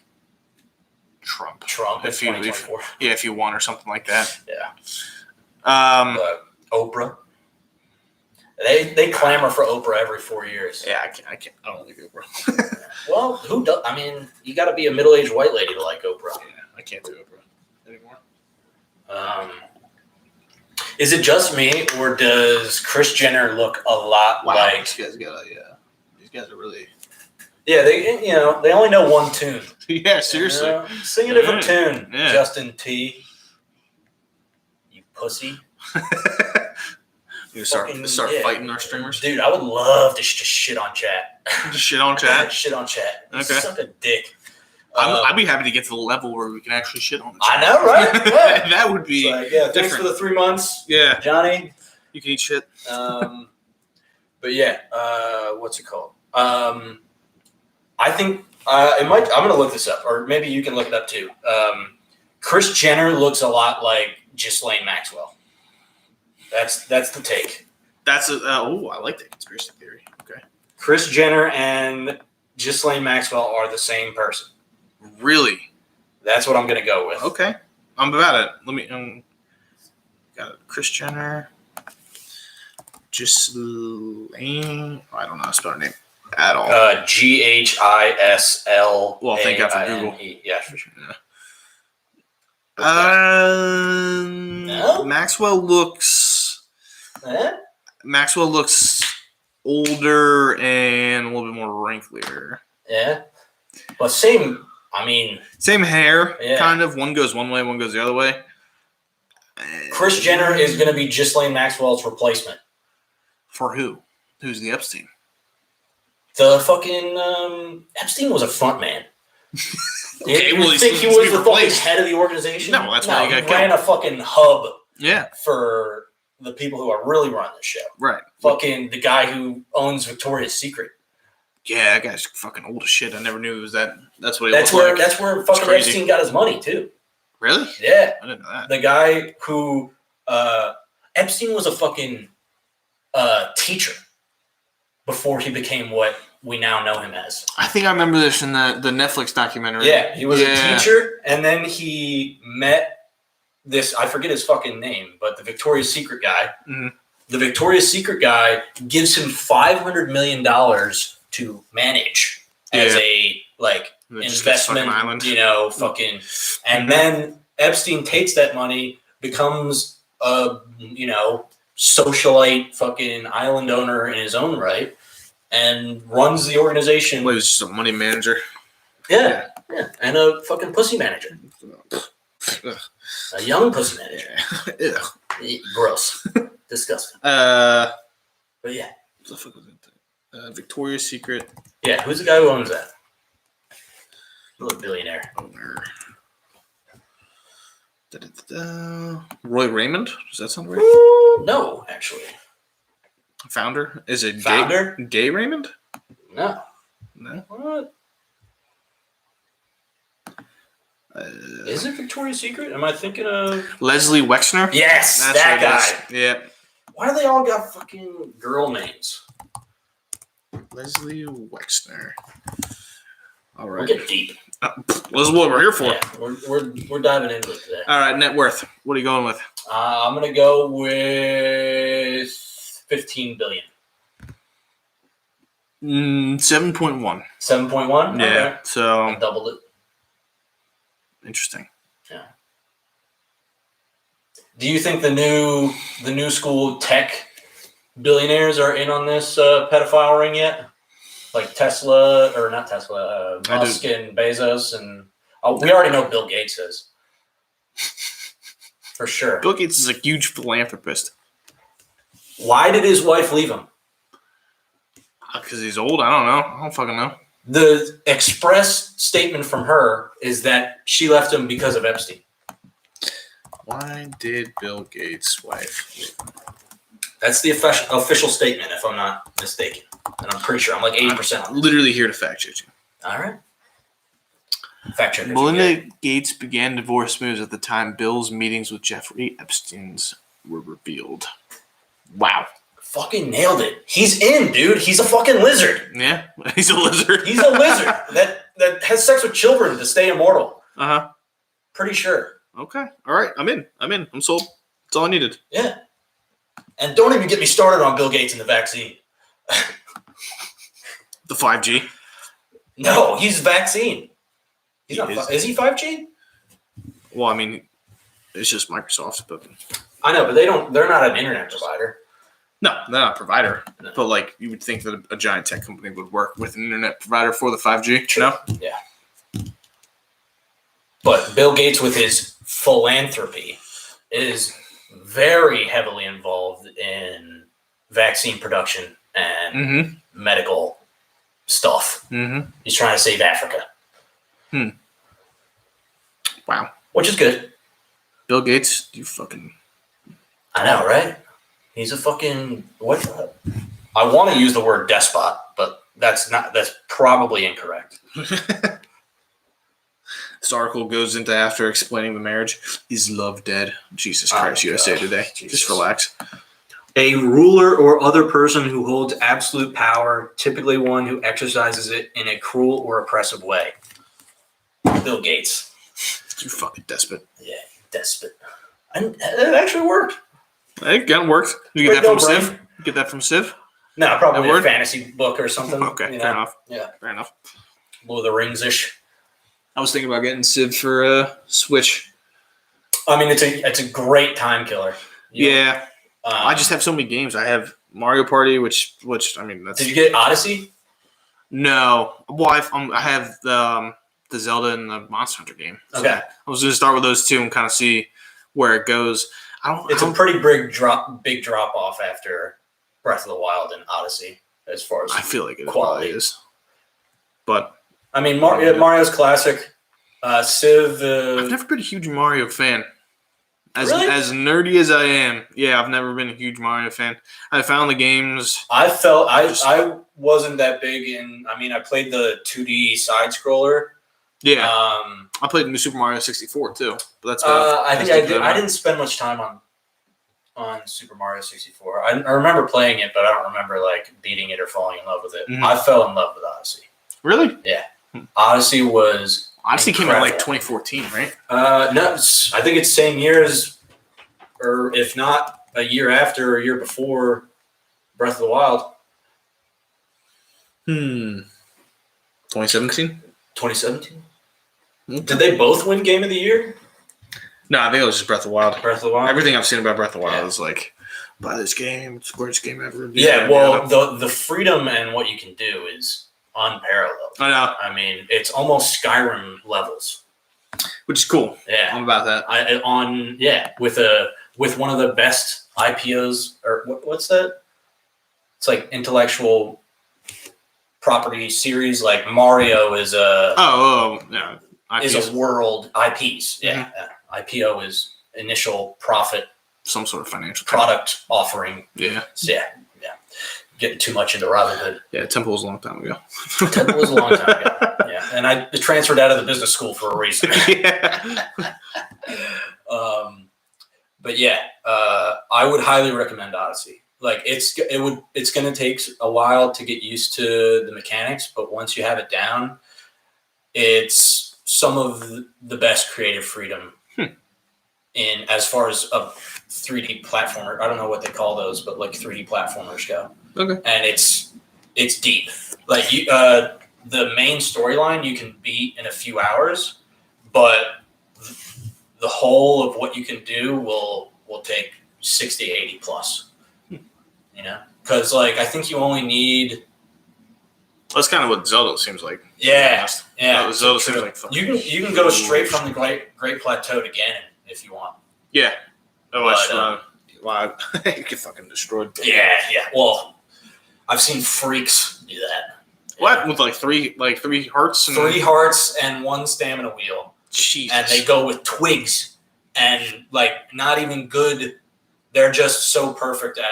Trump. Trump in If he- 2024. if he won or something like that. Yeah. Um, Oprah. They clamor for Oprah every 4 years. yeah, I can't. I don't like Oprah. Well, who does? I mean, you got to be a middle-aged white lady to like Oprah. Yeah, I can't do Oprah anymore. Is it just me, or does Kris Jenner look a lot like? these guys got these guys are really. Yeah, they only know one tune. Yeah, seriously. Sing a different tune, Yeah. Justin T. pussy. You start Yeah. fighting our streamers. Dude, I would love to just shit on chat. Just shit on chat. Shit on chat. You Okay. suck a dick. I'd be happy to get to the level where we can actually shit on the I chat. know, right? Yeah. That would be. It's like, yeah, thanks different. for the 3 months, Yeah, Johnny. you can eat shit. But yeah, what's it called? I think it might. I'm gonna look this up, or maybe you can look it up too. Kris Jenner looks a lot like Ghislaine Maxwell. That's the take. That's I like that conspiracy theory. Okay. Kris Jenner and Ghislaine Maxwell are the same person. Really? That's what I'm gonna go with. Okay. I'm about it. Let me. Got it. Kris Jenner. Ghislaine. I don't know how to spell her name at all. Ghisl. Well, thank God for Google. Yeah, for sure. No? Maxwell looks Eh? older and a little bit more wrinklier. Yeah, but same. I mean, Same hair, Yeah. kind of. One goes one way, one goes the other way. Kris Jenner is going to be Ghislaine Maxwell's replacement. For who? Who's the Epstein? The fucking Epstein was a front man. Okay, you well, he's think he supposed to was be the fucking replaced. head of the organization? No, that's why he got ran a fucking hub Yeah, for the people who are really running the show. right. Fucking the guy who owns Victoria's Secret. Yeah, that guy's fucking old as shit. I never knew it was that. That's what he That's looked where like. that's where fucking crazy. Epstein got his money too. Really? Yeah, I didn't know that. the guy who Epstein was a fucking teacher before he became what we now know him as. I think I remember this in the Netflix documentary. Yeah, he was a Yeah. teacher, and then he met this, I forget his fucking name, but the Victoria's Secret guy. Mhm. The Victoria's Secret guy gives him $500 million to manage as Yeah. a And it just gets investment, fucking island. fucking, and Mhm. then Epstein takes that money, becomes a, socialite fucking island owner in his own right, and runs the organization. Well, he was just a money manager. Yeah, and a fucking pussy manager, Ugh. a young pussy manager. Yeah. Ugh. Gross, disgusting. What But yeah, the fuck was it? Victoria's Secret yeah. Who's the guy who owns that? Little billionaire. owner. Roy Raymond? Does that sound right? No, actually, Founder? Is it Founder? Gay Raymond? no. No. What? Is it Victoria's Secret? Am I thinking of? Leslie Wexner? Yes, That's that what it guy. is. Yeah. Why do they all got fucking girl names? Leslie Wexner. All We'll right. get deep. This is what we're here for. Yeah, we're diving into it today. All right, net worth. What are you going with? I'm gonna go with 15 billion. 7.1. 7.1. Yeah. Okay. So I doubled it. interesting. Do you think the new school tech billionaires are in on this pedophile ring yet? Like Tesla, or not Tesla, Musk and Bezos, and we already know Bill Gates is. For sure. Bill Gates is a huge philanthropist. Why did his wife leave him? Because he's old? I don't know. I don't fucking know. The express statement from her is that she left him because of Epstein. Why did Bill Gates' wife? That's the official statement, if I'm not mistaken. And I'm pretty sure. I'm like 80% on it. Literally here to fact check you. All right. Fact checkers. Melinda Gates began divorce moves at the time Bill's meetings with Jeffrey Epstein's were revealed. Wow. Fucking nailed it. He's in, dude. He's a fucking lizard. Yeah, he's a lizard. He's a lizard that has sex with children to stay immortal. Uh-huh. Pretty sure. Okay. All right. I'm in. I'm sold. That's all I needed. Yeah. And don't even get me started on Bill Gates and the vaccine. The 5G. No, he's vaccine. He's He not. is. Is he 5G? Well, I mean, it's just Microsoft, but I know, but they're not an internet provider. no, they're not a provider. No. But like, you would think that a giant tech company would work with an internet provider for the 5G. No. But Bill Gates, with his philanthropy, is very heavily involved in vaccine production and Mm-hmm. medical stuff. Mm-hmm. He's trying to save Africa, Wow. which is good. Bill Gates, you fucking. I know, right? He's a fucking what? I want to use the word despot, but that's probably incorrect. This article goes into after explaining the marriage. Is love dead? Jesus Oh, Christ, USA God. Today. Jesus. Just relax. A ruler or other person who holds absolute power, typically one who exercises it in a cruel or oppressive way. Bill Gates. You fucking despot. Yeah, despot. And it actually worked. It kind of worked. Did you get that from Civ? You get that from Civ? No, probably That a word? fantasy book or something. Okay, you fair know? enough. Yeah, Fair enough. Lord of the Rings-ish. I was thinking about getting Civ for Switch. I mean, it's a great time killer. You know? Yeah. I just have so many games. I have Mario Party, which I mean, that's Did you get Odyssey? no. Well, I have the Zelda and the Monster Hunter game. So Okay, I was going to start with those two and kind of see where it goes. it's a pretty big drop off after Breath of the Wild and Odyssey as far as I feel like it quality. probably is. But I mean, Mario's classic. Civ. I've never been a huge Mario fan. Really? As nerdy as I am, yeah, I've never been a huge Mario fan. I found the games. I wasn't that big in. I mean, I played the 2D side scroller. Yeah, I played New Super Mario 64 too. But that's I think I did. I didn't spend much time on Super Mario 64. I remember playing it, but I don't remember like beating it or falling in love with it. Mhm. I fell in love with Odyssey. Really. Odyssey was Odyssey came out like incredible. 2014, right? No, I think it's same year as, or if not a year after or a year before Breath of the Wild, 2017. 2017. Did they both win Game of the Year? No, I think it was just Breath of the Wild. Breath of the Wild. Everything I've seen about Breath of the Wild Yeah. is like, buy this game. It's the greatest game ever. Yeah, well, the freedom and what you can do is unparalleled. I know, I mean, it's almost Skyrim levels. which is cool. Yeah, I'm about that. with one of the best IPOs or what's that? It's like intellectual property series. Like Mario is a Yeah. is IPs, a world IPs. Yeah, IPO is initial profit some sort of financial product offering. Yeah. So yeah. Getting too much into Robinhood. Yeah, Temple was a long time ago. Temple was a long time ago. Yeah, and I transferred out of the business school for a reason. Yeah. But yeah, I would highly recommend Odyssey. Like it's going to take a while to get used to the mechanics, but once you have it down, it's some of the best creative freedom in as far as a 3D platformer. I don't know what they call those, but like 3D platformers go. Okay. And it's deep. Like the main storyline you can beat in a few hours, but the whole of what you can do will take 60, 80 plus. You know, because like I think you only need. That's kind of what Zelda seems like. Yeah. Zelda seems like fun. You can go straight from the Great Plateau to Ganon if you want. Yeah. But, You get fucking destroyed. Yeah. Well, I've seen freaks do that. What? Yeah. With like three hearts and 3 hearts and 1 stamina wheel. Jesus. And they go with twigs and like not even good. They're just so perfect at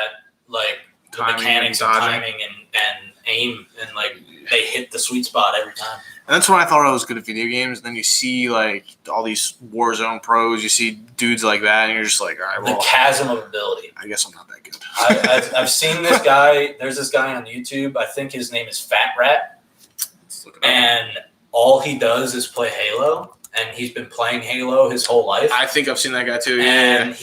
like the Timing mechanics and and dodging. timing and aim and like they hit the sweet spot every time. And that's when I thought I was good at video games. And then you see like all these Warzone pros, you see dudes like that, and you're just like, all right, The well, chasm of ability. I guess I'm not that good. I've seen this guy. There's this guy on YouTube. I think his name is Fat Rat, Let's look it up. and all he does is play Halo. And he's been playing Halo his whole life. I think I've seen that guy too. And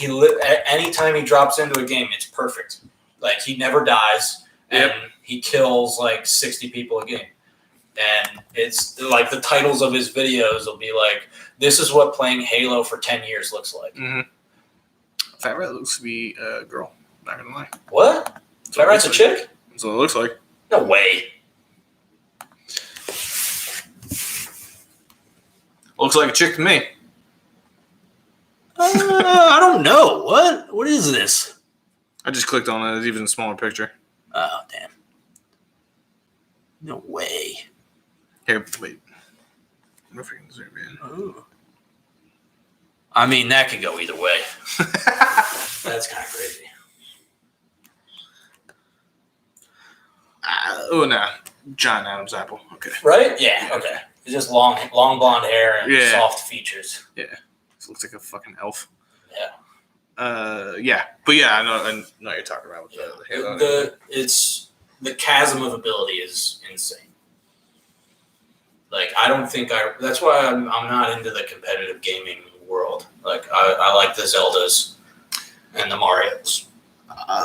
anytime he drops into a game, it's perfect. Like he never dies, and he kills like 60 people a game. And it's like the titles of his videos will be like, "This is what playing Halo for 10 years looks like." Mm-hmm. Fat Rat looks to be a girl. Not gonna lie. What? Fat Rat's a chick? That's what it looks like. No way. Looks like a chick to me. I no! What is this? I just clicked on it. It's even a smaller picture. Oh damn! No way. Here, wait. I wonder if we can zoom in. Oh. I mean, that could go either way. That's kind of crazy. Oh no, John Adam's apple. Okay. Right? Yeah. Okay. It's just long blonde hair and Yeah. soft features. This looks like a fucking elf. Yeah. Yeah, but yeah, I know what you're talking about with the halo. The chasm of ability is insane. Like, I don't think that's why I'm not into the competitive gaming world. Like, I like the Zeldas and the Marios.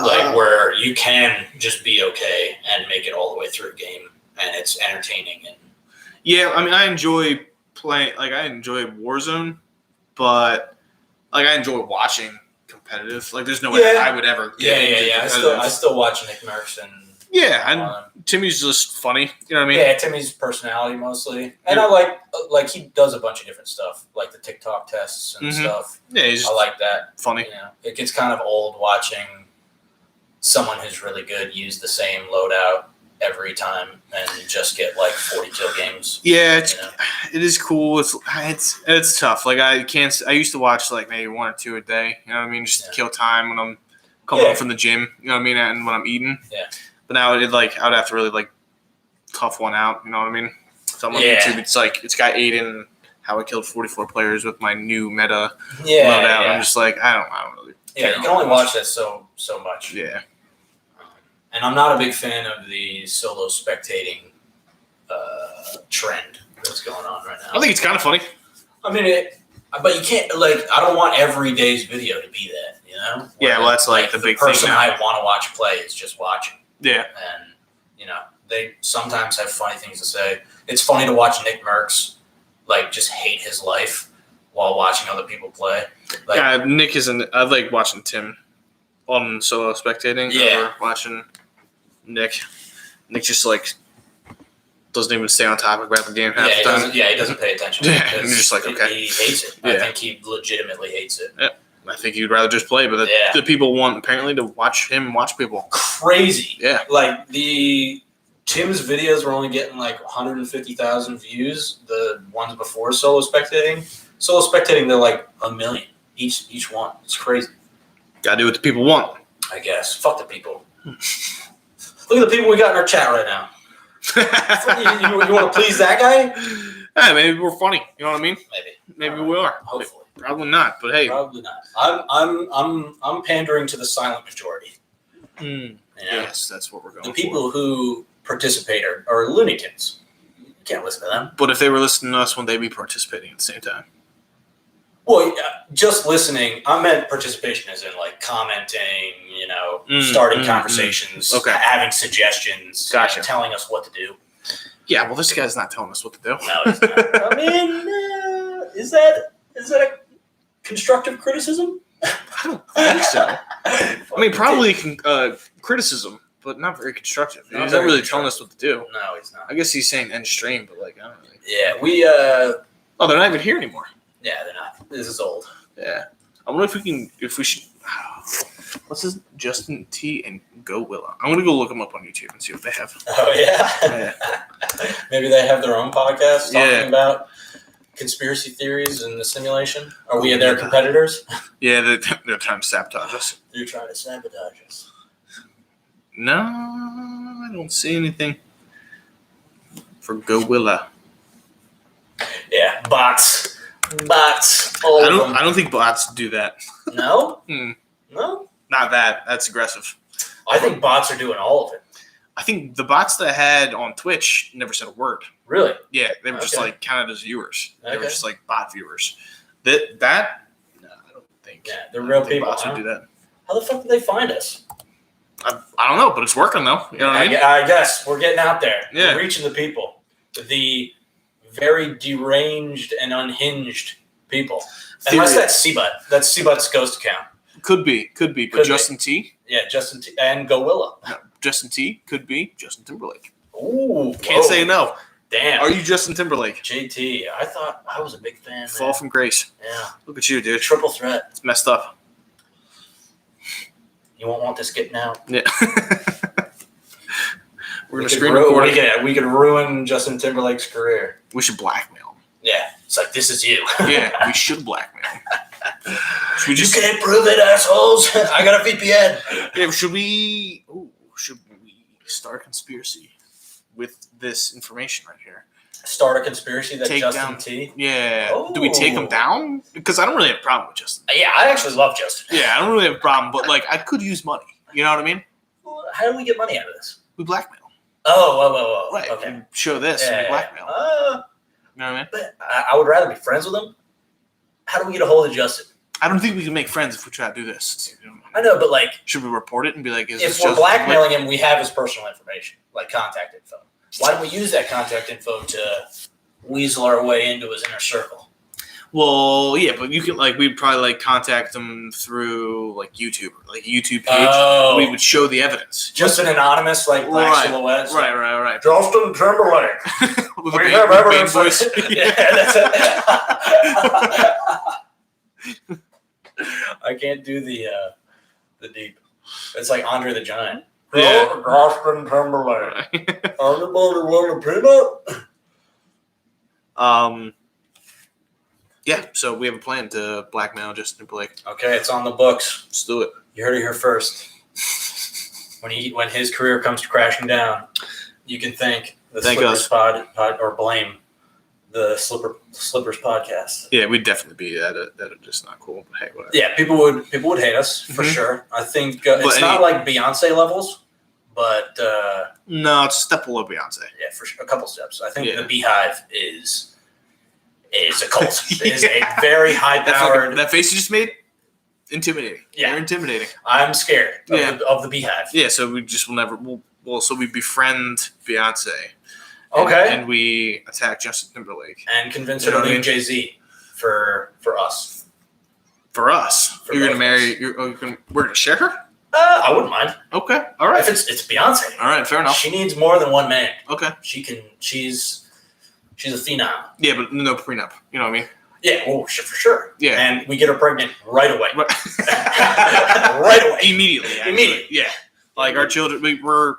Like, where you can just be okay and make it all the way through a game, and it's entertaining. And Yeah, I mean, I enjoy playing. Like, I enjoy Warzone, but like, I enjoy watching competitive. Like, there's no way Yeah. I would ever. yeah. competitive. I still watch Nick Merckx and Yeah, and Timmy's just funny. You know what I mean? yeah, Timmy's personality mostly, and I like he does a bunch of different stuff, like the TikTok tests and Mhm. stuff. Yeah, he's I like that. funny. You know, it gets kind of old watching someone who's really good use the same loadout every time and just get like 40 kill games. Yeah, You know? it is cool. It's tough. Like I used to watch like maybe 1 or 2 a day. You know what I mean? Just to kill time when I'm coming home from the gym. You know what I mean? And when I'm eating. Yeah. But now I would have to really like tough one out. You know what I mean? So I'm on Yeah. YouTube. It's like it's got Aiden, how I killed 44 players with my new meta Yeah, loadout. yeah. I'm just like I don't really. Yeah, care you can only much. watch that so much. Yeah. And I'm not a big fan of the solo spectating trend that's going on right now. I think it's kind of funny. I mean, but you can't, like, I don't want every day's video to be that, you know? Yeah, well, that's like the big thing person now. I want to watch play is just watching. Yeah. And, you know, they sometimes have funny things to say. It's funny to watch Nick Merckx, like, just hate his life while watching other people play. Like, Yeah, Nick isn't. I like watching Tim on solo spectating. Yeah. Or watching Nick. Nick just like doesn't even stay on topic about the game half the time. he doesn't pay attention. Yeah, because you're just like, okay. He hates it. I Yeah. think he legitimately hates it. I think you'd rather just play, but Yeah. the people want apparently to watch him watch people. Crazy. Yeah. Like, Tim's videos were only getting like 150,000 views. The ones before solo spectating, they're like 1 million each one. It's crazy. Gotta do what the people want. I guess. Fuck the people. Look at the people we got in our chat right now. You want to please that guy? Hey, maybe we're funny. You know what I mean? Maybe. Maybe we are. Hopefully. Probably not, but hey. Probably not. I'm pandering to the silent majority. You know? Yes, that's what we're going The for. people who participate are Looney Tunes. You can't listen to them. But if they were listening to us, would they be participating at the same time? Well, just listening. I meant participation as in like commenting, starting conversations, Okay. having suggestions, Gotcha. telling us what to do. Yeah, well, this guy's not telling us what to do. No, it's not. I mean, is that a constructive criticism? I don't think so. I mean, probably criticism, but not very constructive. Not He's very not really telling us what to do. No, he's not. I guess he's saying end stream, but like, I don't know. Yeah, we. Oh, they're not even here anymore. Yeah, they're not. This is old. Yeah. I wonder if we should. What's his Justin T and Go Willa? I'm gonna go look them up on YouTube and see what they have. Oh yeah. Yeah. Maybe they have their own podcast talking Yeah. about conspiracy theories and the simulation. Are we their competitors? Yeah, they're trying to sabotage us. They're trying to sabotage us. No, I don't see anything for Go Willa. Yeah, bots. All of them. I don't think bots do that. No? Hmm. No? Not that. That's aggressive. I think bots are doing all of it. I think the bots that I had on Twitch never said a word. Really? Yeah, they were just Okay. like counted as viewers. They were Okay. just like bot viewers. That no, I don't think. Yeah, they're I real don't think people. bots Huh? would do that. How the fuck did they find us? I don't know, but it's working though. You know what I mean? I guess we're getting out there. Yeah. We're reaching the people. The very deranged and unhinged people. Unless Theory. that's Seabutt. That's Seabutt's ghost account. Could be. But Could be. Justin T. Yeah, Justin T. and Goilla. Justin T. Could be Justin Timberlake. Ooh. Can't whoa. say no. Damn. Are you Justin Timberlake? JT. I thought I was a big fan. Fall Man. from grace. Yeah. Look at you, dude. Triple threat. It's messed up. You won't want this getting out. Yeah. We're gonna We could screen ru- record we it. could, we could ruin Justin Timberlake's career. We should blackmail him. Yeah, it's like, this is you. Yeah, we should blackmail him. Should we You just can't prove it, assholes. I got a VPN. Yeah, should we start a conspiracy with this information right here? Start a conspiracy that Take Justin down- T. Yeah. Do we take him Oh. down? Because I don't really have a problem with Justin. Yeah, I actually love Justin. Yeah, I don't really have a problem, but like I could use money. You know what I mean? Well, how do we get money out of this? We blackmail. Oh, Right. Okay. We show this and we blackmail. You know what I mean? But I would rather be friends with him. How do we get a hold of Justin? I don't think we can make friends if we try to do this. I know, but like, Should we report it and be like, is if this we're Justin blackmailing him, we have his personal information, like contact info. Why don't we use that contact info to weasel our way into his inner circle? Well, yeah, but you can we'd probably contact them through YouTube, like a YouTube page. Oh. We would show the evidence. Just an anonymous, like, black Right. silhouette. Right. Justin Timberlake. With We a have big evidence. voice. Yeah, that's it. I can't do the deep. It's like Andre the Giant. Yeah. Justin Timberlake. Anybody want a peanut? Yeah, so we have a plan to blackmail Justin Timberlake. Okay, it's on the books. Let's do it. You heard it here first. When his career comes crashing down, you can thank the Thank Slippers us. pod or blame the Slippers podcast. Yeah, we'd definitely be that. That'd just not cool. But hey, whatever. Yeah, people would hate us for Mhm. sure. I think it's not like Beyonce levels, but No, it's a step below Beyonce. yeah, for sure, a couple steps. I think Yeah. the Beehive is a cult. It is a very high powered. That face you just made, intimidating. Yeah. You're intimidating. I'm scared of, Yeah. of the Beehive. Yeah, so we just will never. So we befriend Beyonce. Okay. And we attack Justin Timberlake. And convince You her know to what I leave mean? Jay-Z for us. For us, For you're both gonna of us. marry. We're gonna share her. I wouldn't mind. Okay. All right. If it's Beyonce. All right. Fair enough. She needs more than one man. Okay. She's a phenom. Yeah, but no prenup. You know what I mean? Yeah, oh shit, for sure. Yeah. And we get her pregnant right away. Right. Right away. Immediately. Actually. Immediately. Yeah. Like our children, we're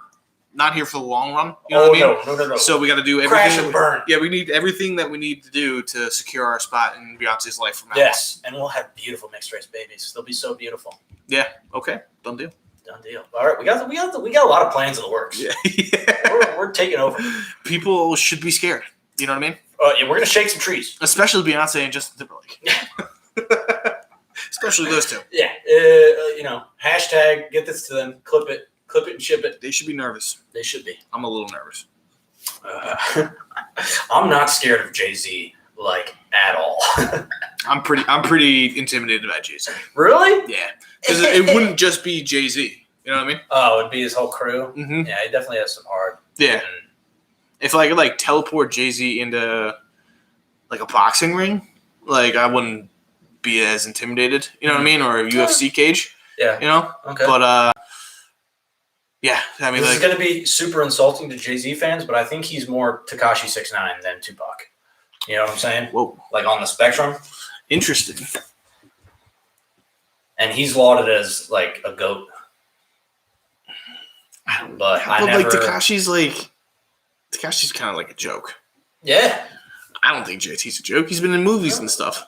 not here for the long run. You know Oh what I mean? no. So we got to do Crash everything. and burn. Yeah, we need everything that we need to do to secure our spot in Beyonce's life from now Yes, and we'll have beautiful mixed race babies. They'll be so beautiful. on. Yeah. Okay. Done deal. Done deal. All right, we got a lot of plans in the works. Yeah. We're taking over. People should be scared. You know what I mean? Yeah, we're gonna shake some trees. Especially Beyonce and Justin Timberlake. Especially those two. Yeah, hashtag get this to them. Clip it and ship it. They should be nervous. They should be. I'm a little nervous. I'm not scared of Jay-Z like at all. I'm pretty intimidated by Jay-Z. Really? Yeah. Because it wouldn't just be Jay-Z. You know what I mean? Oh, it'd be his whole crew. Mm-hmm. Yeah, he definitely has some hard. Yeah. If I could teleport Jay-Z into a boxing ring, I wouldn't be as intimidated. You know what I mean? Or a UFC cage. Yeah. You know? Okay. But yeah. I mean, This is going to be super insulting to Jay-Z fans, but I think he's more Tekashi 6ix9ine than Tupac. You know what I'm saying? whoa, Like on the spectrum. interesting. And he's lauded as like a goat. But Tekashi's kind of like a joke. Yeah. I don't think JT's a joke. He's been in movies and stuff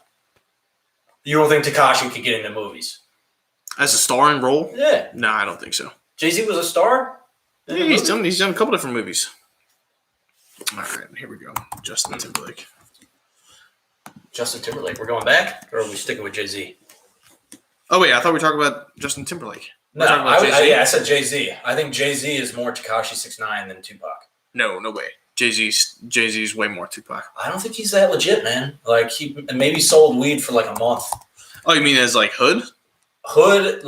You don't think Tekashi could get into movies? as a starring role. Yeah. No, I don't think so. Jay-Z was a star? Yeah, he's done a couple different movies. All right, here we go. Justin Timberlake. Justin Timberlake. We're going back? Or are we sticking with Jay-Z? Oh wait, I thought we were talking about Justin Timberlake. No, We're talking about Jay-Z? I said Jay-Z. I think Jay-Z is more Tekashi 6ix9ine than Tupac. No way. Jay-Z's way more Tupac. I don't think he's that legit, man. Like, he maybe sold weed for like a month. Oh, you mean as hood? Hood,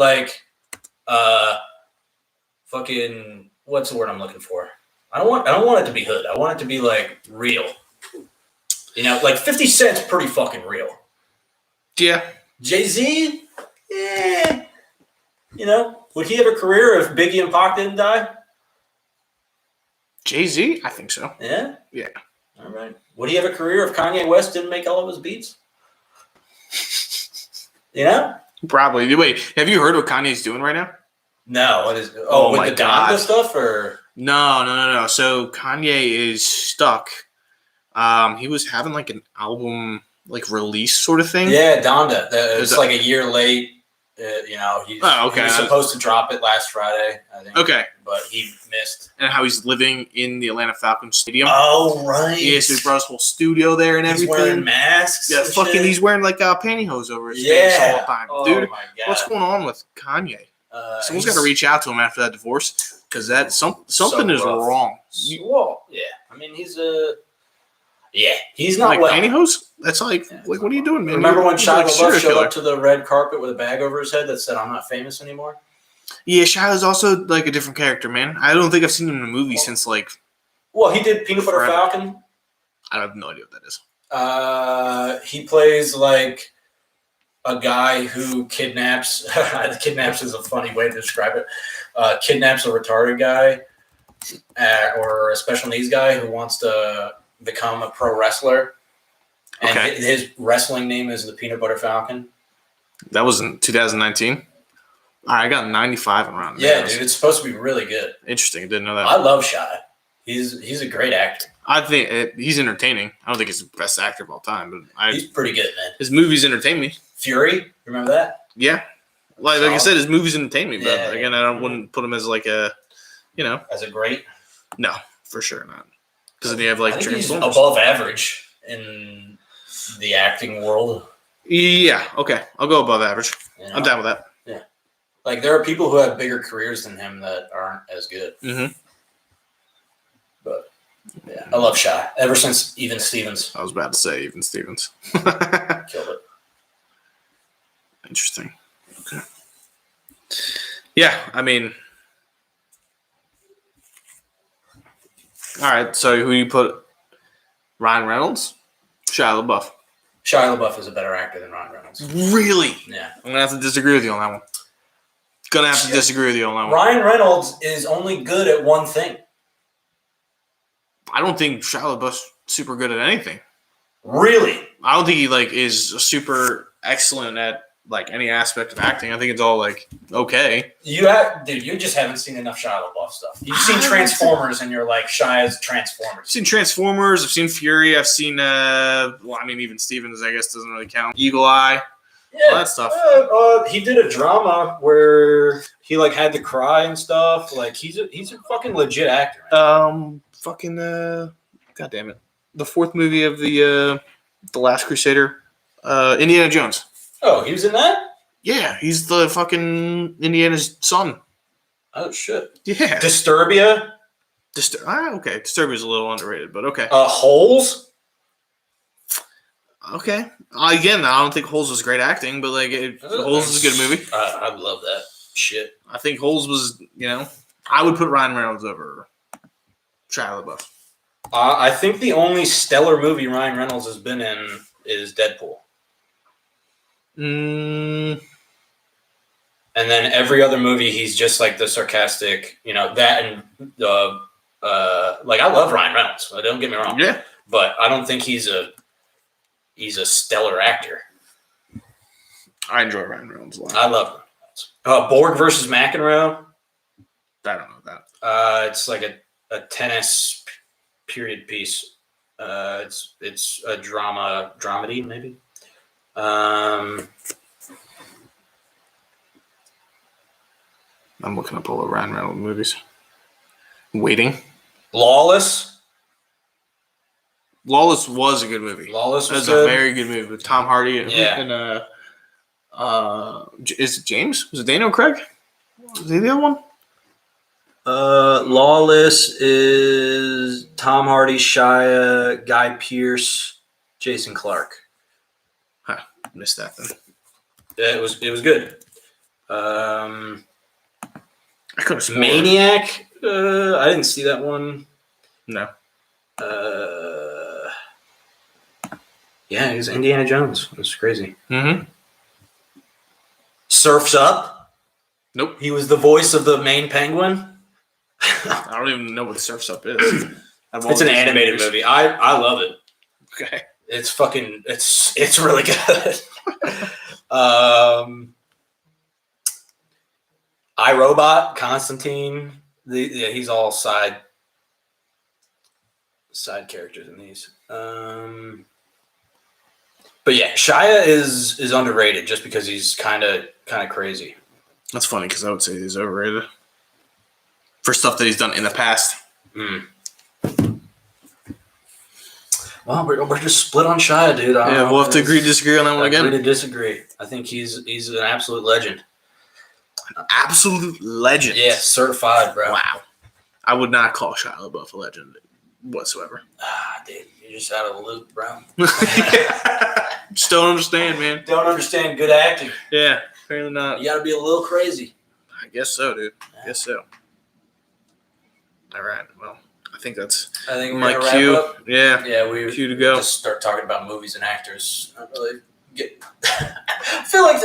fucking, what's the word I'm looking for? I don't want it to be hood. I want it to be real. 50 Cent's pretty fucking real. Yeah. Jay-Z, would he have a career if Biggie and Pac didn't die? Jay-Z? I think so. Yeah? Yeah. All right. Would he have a career if Kanye West didn't make all of his beats? Probably. Wait, have you heard what Kanye's doing right now? No, what is? Oh with my the God. Donda stuff, or No. So Kanye is stuck. He was having like an album like release sort of thing. yeah, Donda. Is It's it- like a year late. He Okay. was supposed to drop it last Friday, I think. Okay. But he missed. And how he's living in the Atlanta Falcons stadium. Oh right. Yeah, so he brought his whole studio there and He's everything. wearing masks. Yeah, and fucking, shit. he's wearing like pantyhose over his face Yeah. all the time, Oh dude. my God. What's going on with Kanye? Someone's got he's to reach out to him after that divorce because that something is rough. wrong. Well, yeah. I mean, he's not Like well. pantyhose? That's like, Yeah, like, what are you doing, man? Remember when You're Shia like a LaBeouf serial showed killer. up to the red carpet with a bag over his head that said, "I'm not famous anymore"? Yeah, Shia's also like a different character, man. I don't think I've seen him in a movie since like Well, he did Peanut Butter Forever. Falcon. I have no idea what that is. He plays like a guy who kidnaps. Kidnaps is a funny way to describe it. Kidnaps a retarded guy or a special needs guy who wants to become a pro wrestler. And Okay. his wrestling name is the Peanut Butter Falcon. That was in 2019. All right, I got 95 around. Yeah, dude, it's supposed to be really good. Interesting. I didn't know that. I love Shia. He's a great actor. I think he's entertaining. I don't think he's the best actor of all time, but He's pretty good, man. his movies entertain me. Fury, remember that? Yeah, like I said, his movies entertain me. But Yeah. again, wouldn't put him as like a, As a great. no, for sure not. Because then you have like I think he's Transformers. above average in the acting world. Yeah, okay, I'll go above average. you know? I'm down with that. Like there are people who have bigger careers than him that aren't as good. Mm-hmm. But yeah, I love Shia. Ever since Even Stevens I was about to say even Stevens. killed it. Interesting. Okay. Yeah, I mean, all right. So who you put? Ryan Reynolds, Shia LaBeouf. Shia LaBeouf is a better actor than Ryan Reynolds. Really? Yeah. I'm gonna have to disagree with you on that one. Gonna have to disagree with you on that one. Ryan Reynolds is only good at one thing. I don't think Shia LaBeouf's super good at anything. Really? I don't think he like is super excellent at like any aspect of acting. I think it's all like okay. You just haven't seen enough Shia LaBeouf stuff. You've seen I haven't Transformers and you're like, Shia's I've Transformers. seen Transformers. I've seen Fury. I've seen even Stevens. I guess doesn't really count. Eagle Eye. All that stuff. He did a drama where he like had to cry and stuff. Like he's a fucking legit actor. Man. God damn it. The fourth movie of the Last Crusader, Indiana Jones. Oh, he was in that? Yeah, he's the fucking Indiana's son. Oh shit. Yeah. Disturbia, Okay. Disturbia's a little underrated, but okay. Holes. Okay. Again, I don't think Holes was great acting, but like Holes is a good movie. I love that shit. I think Holes was, I would put Ryan Reynolds over Shia LaBeouf. I think the only stellar movie Ryan Reynolds has been in is Deadpool, Mm, and then every other movie he's just like the sarcastic, that and like I love Ryan Reynolds. Don't get me wrong, yeah. but I don't think he's a stellar actor. I enjoy Ryan Reynolds a lot. I love him. Borg versus McEnroe. I don't know that. It's like a tennis period piece. It's a dramedy maybe. I'm looking up all the Ryan Reynolds movies. Waiting. Lawless. Lawless was a good movie. Lawless That was was good. a very good movie with Tom Hardy and, Yeah. is it James? Was it Daniel Craig? Was he the other one? Lawless is Tom Hardy, Shia, Guy Pearce, Jason Clarke. Missed that then. It was good. I could have sworn. Maniac. I didn't see that one. No. Yeah, it was Indiana Jones. It was crazy. Mm-hmm. Surf's Up. Nope. He was the voice of the main penguin. I don't even know what Surf's Up is. It's an animated movie. I love it. Okay. It's fucking. It's really good. iRobot, Constantine. He's all side characters in these. But yeah, Shia is underrated just because he's kind of crazy. That's funny because I would say he's overrated for stuff that he's done in the past. Well, we're just split on Shia, dude. Yeah, we'll have to agree to disagree on that one again. Agree to disagree. I think he's an absolute legend. Absolute legend. Yeah, certified, bro. Wow. I would not call Shia LaBeouf a legend whatsoever. Dude, you're just out of the loop, bro. Just don't understand, man. Don't understand good acting. Yeah, apparently not. You got to be a little crazy. I guess so, dude. I guess so. All right. Well, I think we're my gonna cue. wrap up. Yeah. Yeah, we Cue to go. just start talking about movies and actors. Not really get. I feel like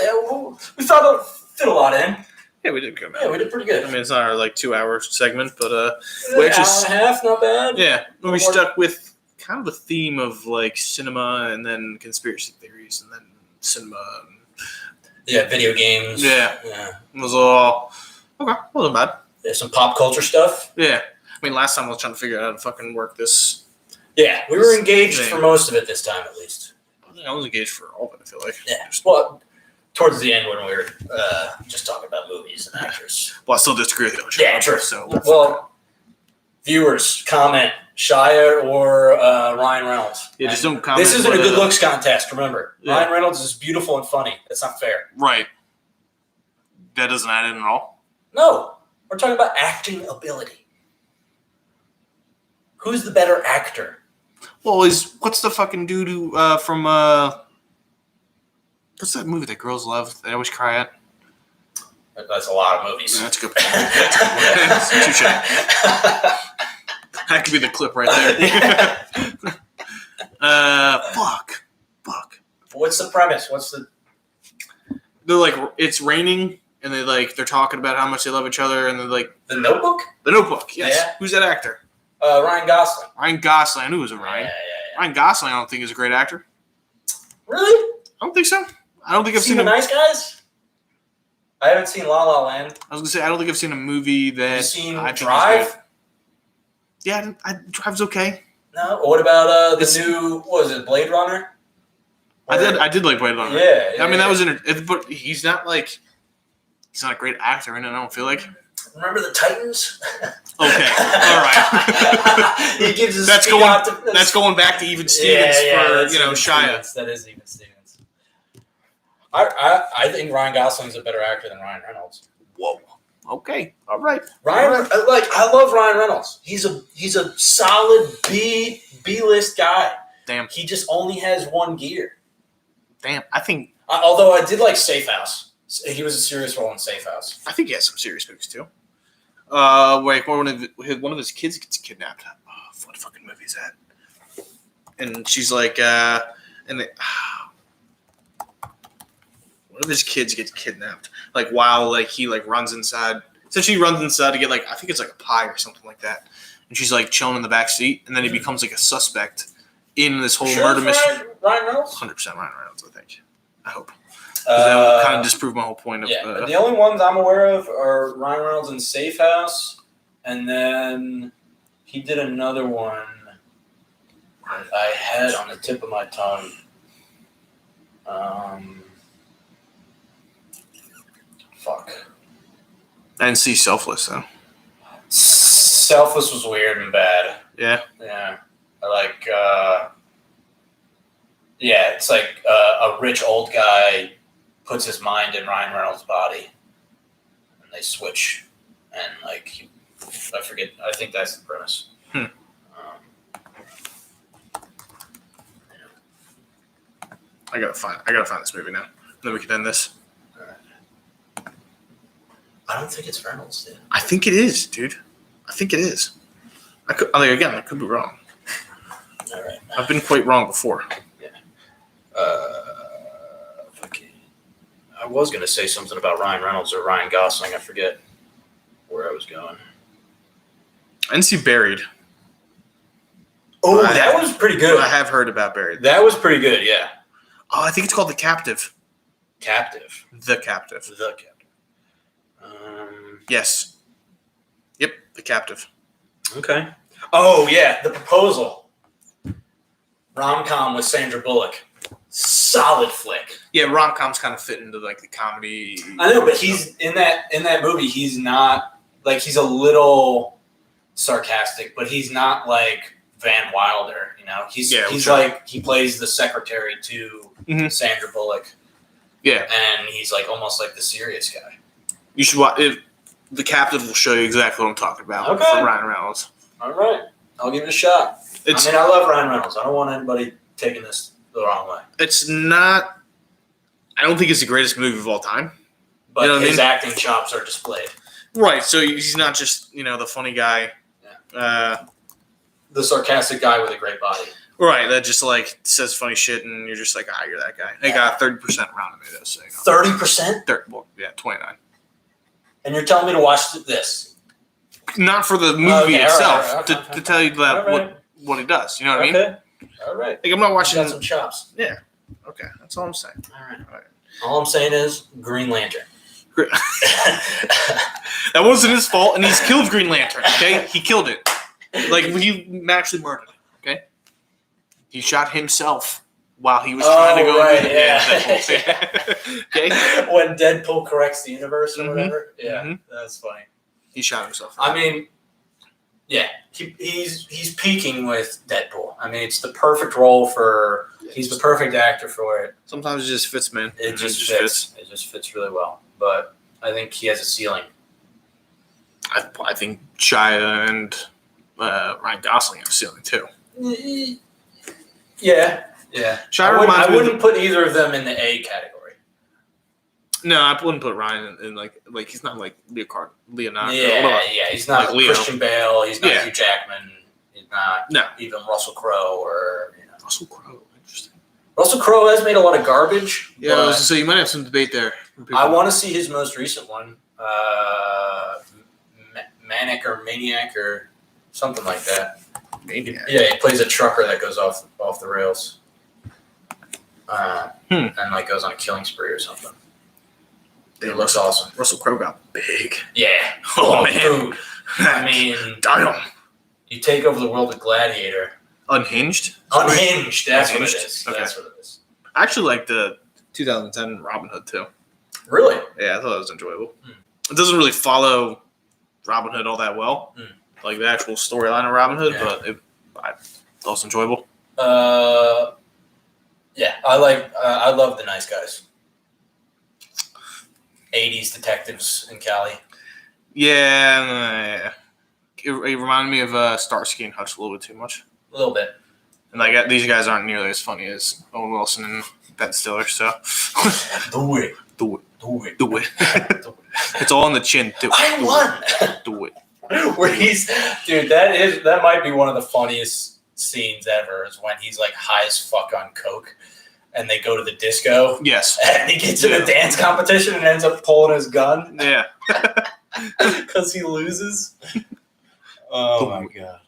we fit a lot in. Yeah, we did good. Yeah, we did pretty good. I mean, it's not our 2-hour segment, but An hour and a half, not bad. yeah, we stuck with kind of a theme of cinema and then conspiracy theories and then cinema. Yeah, video games. Yeah. It It was all okay. Wasn't bad. There's some pop culture stuff. Yeah. I mean, last time I was trying to figure out how to fucking work this. Yeah, we were engaged Thing. for most of it this time, at least. I was engaged for all of it, I feel like. Yeah. Well, towards the end when we were just talking about movies and actors. Well, I still disagree with you. Yeah, true. So, Well, viewers, comment Shia or Ryan Reynolds. yeah, just don't comment. This isn't a good looks contest, remember. Yeah. Ryan Reynolds is beautiful and funny. That's not fair. Right. That doesn't add in at all. No, we're talking about acting ability. Who's the better actor? Well, what's the fucking dude who from what's that movie that girls love that I always cry at? That's a lot of movies. Yeah, that's a good point. Touche. That could be the clip right there. Fuck. What's the premise? They're like, it's raining, and they're talking about how much they love each other, and they're like, The Notebook? The Notebook. Yes. Yeah. Who's that actor? Ryan Gosling. Ryan Gosling. I knew it was a Ryan. Yeah. Ryan Gosling, I don't think is a great actor. Really? I don't think so. I don't think I've Seen seen The him. Nice Guys? I haven't seen La La Land. I was gonna say I don't think I've seen a movie that Have you seen I think is Drive? good. Yeah, Drive's okay. No. What about It's- the new? What was it? Blade Runner? I did like Blade Runner. Yeah. I mean that was but he's not a great actor in it. I don't feel like. Remember the Titans? Okay, all right. He gives his That's speed That's going back to Even Stevens that's for Even Shia. Stevens. That is Even Stevens. I think Ryan Gosling's a better actor than Ryan Reynolds. Whoa. Okay. All right. I love Ryan Reynolds. He's a solid B list guy. Damn. He just only has one gear. Damn. I think Although I did like Safe House. He was a serious role in Safe House. he has some serious movies too. One of his kids gets kidnapped. Oh, what fucking movie is that? And she's like, one of his kids gets kidnapped. Like while he runs inside. So she runs inside to get I think it's a pie or something like that. And she's chilling in the back seat, and then he becomes a suspect in this whole murder mystery. Ryan Reynolds? 100% Ryan Reynolds, I think. I hope. That would kind of disprove my whole point of. Yeah, the only ones I'm aware of are Ryan Reynolds in Safe House, and then he did another one that I had on the tip of my tongue. Fuck. I didn't see Selfless though. Selfless was weird and bad. Yeah. Yeah. It's a rich old guy puts his mind in Ryan Reynolds' body, and they switch, and I forget. I think that's the premise. I gotta find this movie now. Then we can end this. I don't think it's Reynolds, dude. I think it is, dude. I think it is. I could be wrong. All right. I've been quite wrong before. I was gonna say something about Ryan Reynolds or Ryan Gosling. I forget where I was going. I didn't see Buried. Oh, that was pretty good. I have heard about Buried. That was pretty good. Yeah. Oh, I think it's called The Captive. Captive. The Captive. The Captive. Yes. Yep, The Captive. Okay. Oh yeah, The Proposal. Rom-com with Sandra Bullock. Solid flick. Yeah, rom-coms kind of fit into like the comedy. I know, but he's in that movie. He's not like he's a little sarcastic, but he's not like Van Wilder. You know, he's sure. like he plays the secretary to Mhm. Sandra Bullock, Yeah, and he's like almost like the serious guy. you should watch it. The Captive will show you exactly what I'm talking about Okay. for Ryan Reynolds. All right, I'll give it a shot. It's I mean, I love Ryan Reynolds. I don't want anybody taking this the wrong way, it's not. I don't think it's the greatest movie of all time. but You know what I his mean? acting chops are displayed. Right. So he's not just the funny guy. The sarcastic guy with a great body. Right. That just like says funny shit, and you're just like, you're that guy. They got 30% Rotten Tomatoes. So 30%, 29. and you're telling me to watch this? Not for the movie Okay, all right, itself, all right, okay. to tell you that All right. what he does. You know what I mean? Okay. All right. Like I'm not He's watching. got some chops. Okay, that's all I'm saying. All right. All right. All I'm saying is Green Lantern. That wasn't his fault, and he's killed Green Lantern. Okay, he killed it. Like he actually murdered it. Okay, he shot himself while he was trying to go. Right, Deadpool. Okay, When Deadpool corrects the universe or Mhm. whatever. Yeah, Mhm. that's funny. he shot himself. I mean, yeah, he's peaking with Deadpool. I mean, it's the perfect role for. He's the perfect actor for it. Sometimes it just fits, man. It just fits. It just fits really well. But I think he has a ceiling. I think Shia and Ryan Gosling have a ceiling too. Yeah. Shia I reminds me of wouldn't put either of them in the A category. No, I wouldn't put Ryan in like he's not like Leonardo. Yeah. He's not Like Leo. Christian Bale. He's not Yeah. Hugh Jackman. He's not No. even Russell Crowe or Russell Crowe. Interesting. Russell Crowe has made a lot of garbage. Yeah, but so you might have some debate there. I want to see his most recent one, Manic or Maniac or something like that. Maybe. Yeah, he plays a trucker that goes off the rails, Hmm. and like goes on a killing spree or something. It Damn, looks awesome. Russell Crowe got big. Yeah. Oh, man. Dude. I mean, Damn. you take over the world of Gladiator. Unhinged. Unhinged. That's what it Unhinged? is. Okay. That's what it is. I actually like the 2010 Robin Hood too. Really? Yeah, I thought it was enjoyable. Hmm. It doesn't really follow Robin Hood all that well, like the actual storyline of Robin Hood, Yeah. but I thought it was enjoyable. Yeah, I love The Nice Guys. 80s detectives in Cali. Yeah. It reminded me of Starsky and Hutch a little bit too much. A little bit. And like these guys aren't nearly as funny as Owen Wilson and Ben Stiller, so Do it. do it. Do it. Do it. It's all on the chin. Do it. I do won. It. Do it. Where that might be one of the funniest scenes ever is when he's like high as fuck on coke and they go to the disco Yes. and he gets in a dance competition and ends up pulling his gun Yeah. because he loses. Oh my god.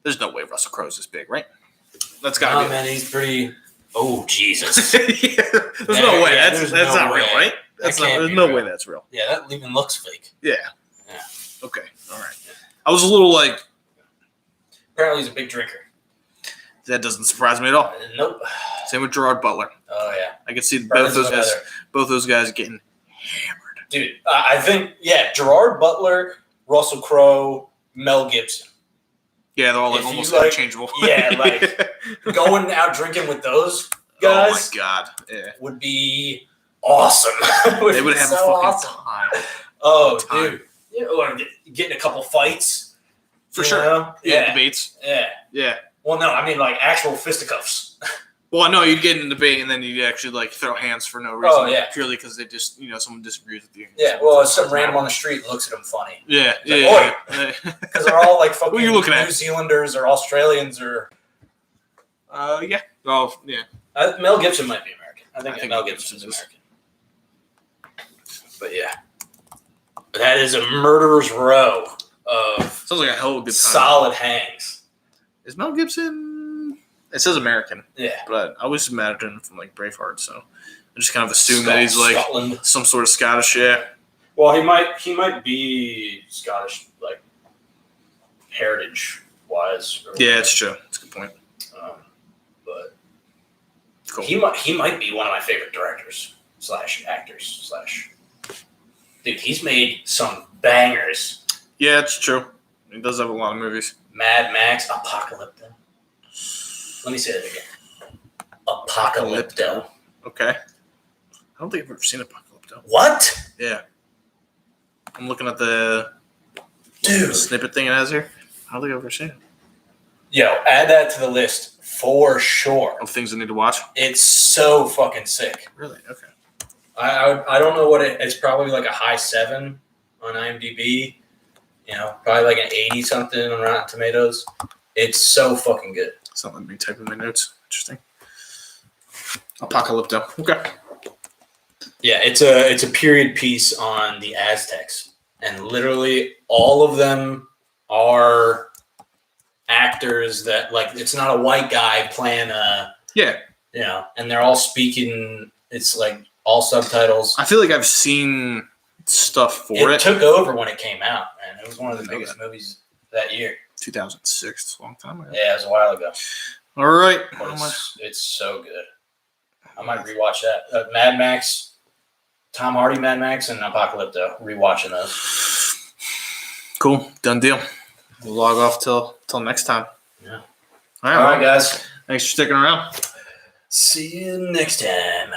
There's no way Russell Crowe's this big, right? That's gotta Oh man, he's pretty. Oh Jesus. be. Yeah, there's no way. Yeah, That's there's not no real, way. right? That That's not. can't There's be no real. way that's real. Yeah, that even looks fake. Yeah. Yeah. Okay. All right. I was a little like, Apparently, he's a big drinker. that doesn't surprise me at all. Nope. Same with Gerard Butler. Oh yeah. I could see Burns both those guys getting hammered. Dude, I think Gerard Butler, Russell Crowe, Mel Gibson. Yeah, they're all like If you, almost like- interchangeable. yeah, like- Going out drinking with those guys Oh my god. Yeah. would be awesome. They would be have so a fucking awesome. time. Oh, time. dude. Yeah, or getting a couple fights. For you sure. know? Yeah, Yeah. debates. Yeah. Yeah. Well, no, I mean like actual fisticuffs. Well, no, you'd get in a debate and then you'd actually like throw hands for no reason. Oh, yeah. Purely because they just, someone disagrees with you. Yeah, well, some random on the street looks at him funny. Yeah, It's like, yeah. yeah. Because they're all like fucking Who are you looking at? New Zealanders or Australians or... Yeah. Oh, yeah. Mel Gibson might be American. I think I think Mel Mel Gibson is Gibson is. American. But yeah. That is a murderer's row of Sounds like a hell of a good time. solid hangs. Is Mel Gibson? It says American, Yeah. but I always imagined him from like Braveheart, so I just kind of assume that he's like Scotland. some sort of Scottish. Yeah. Well, he might be Scottish, like heritage wise. Yeah, it's true. That's a good point. But Cool. he might be one of my favorite directors / actors / Dude, he's made some bangers. Yeah, it's true. He does have a lot of movies. Mad Max, Apocalypto. Let me say that again. Apocalypto. Okay. I don't think I've ever seen Apocalypto. What? Yeah. I'm looking at the Dude. snippet thing it has here. I don't think I've ever seen it. Yo, add that to the list for sure. Of things I need to watch. It's so fucking sick. Really? Okay. I don't know what it's probably like a high 7 on IMDb. You know, probably like an 80 something on Rotten Tomatoes. It's so fucking good. It's not letting me type in my notes. Interesting. Apocalypto. Okay. Yeah, it's a period piece on the Aztecs, and literally all of them are actors that like it's not a white guy playing Yeah. you know, and they're all speaking. It's like all subtitles. I feel like I've seen stuff for it. Took over when it came out, man. It was one of the I know biggest movies that year. 2006. A long time ago. Yeah, it was a while ago. All right. But it's so good. I might rewatch that. Mad Max, Tom Hardy, Mad Max, and Apocalypto. Rewatching those. Cool. Done deal. We'll log off till next time. Yeah. All All right, right, guys. Thanks for sticking around. See you next time.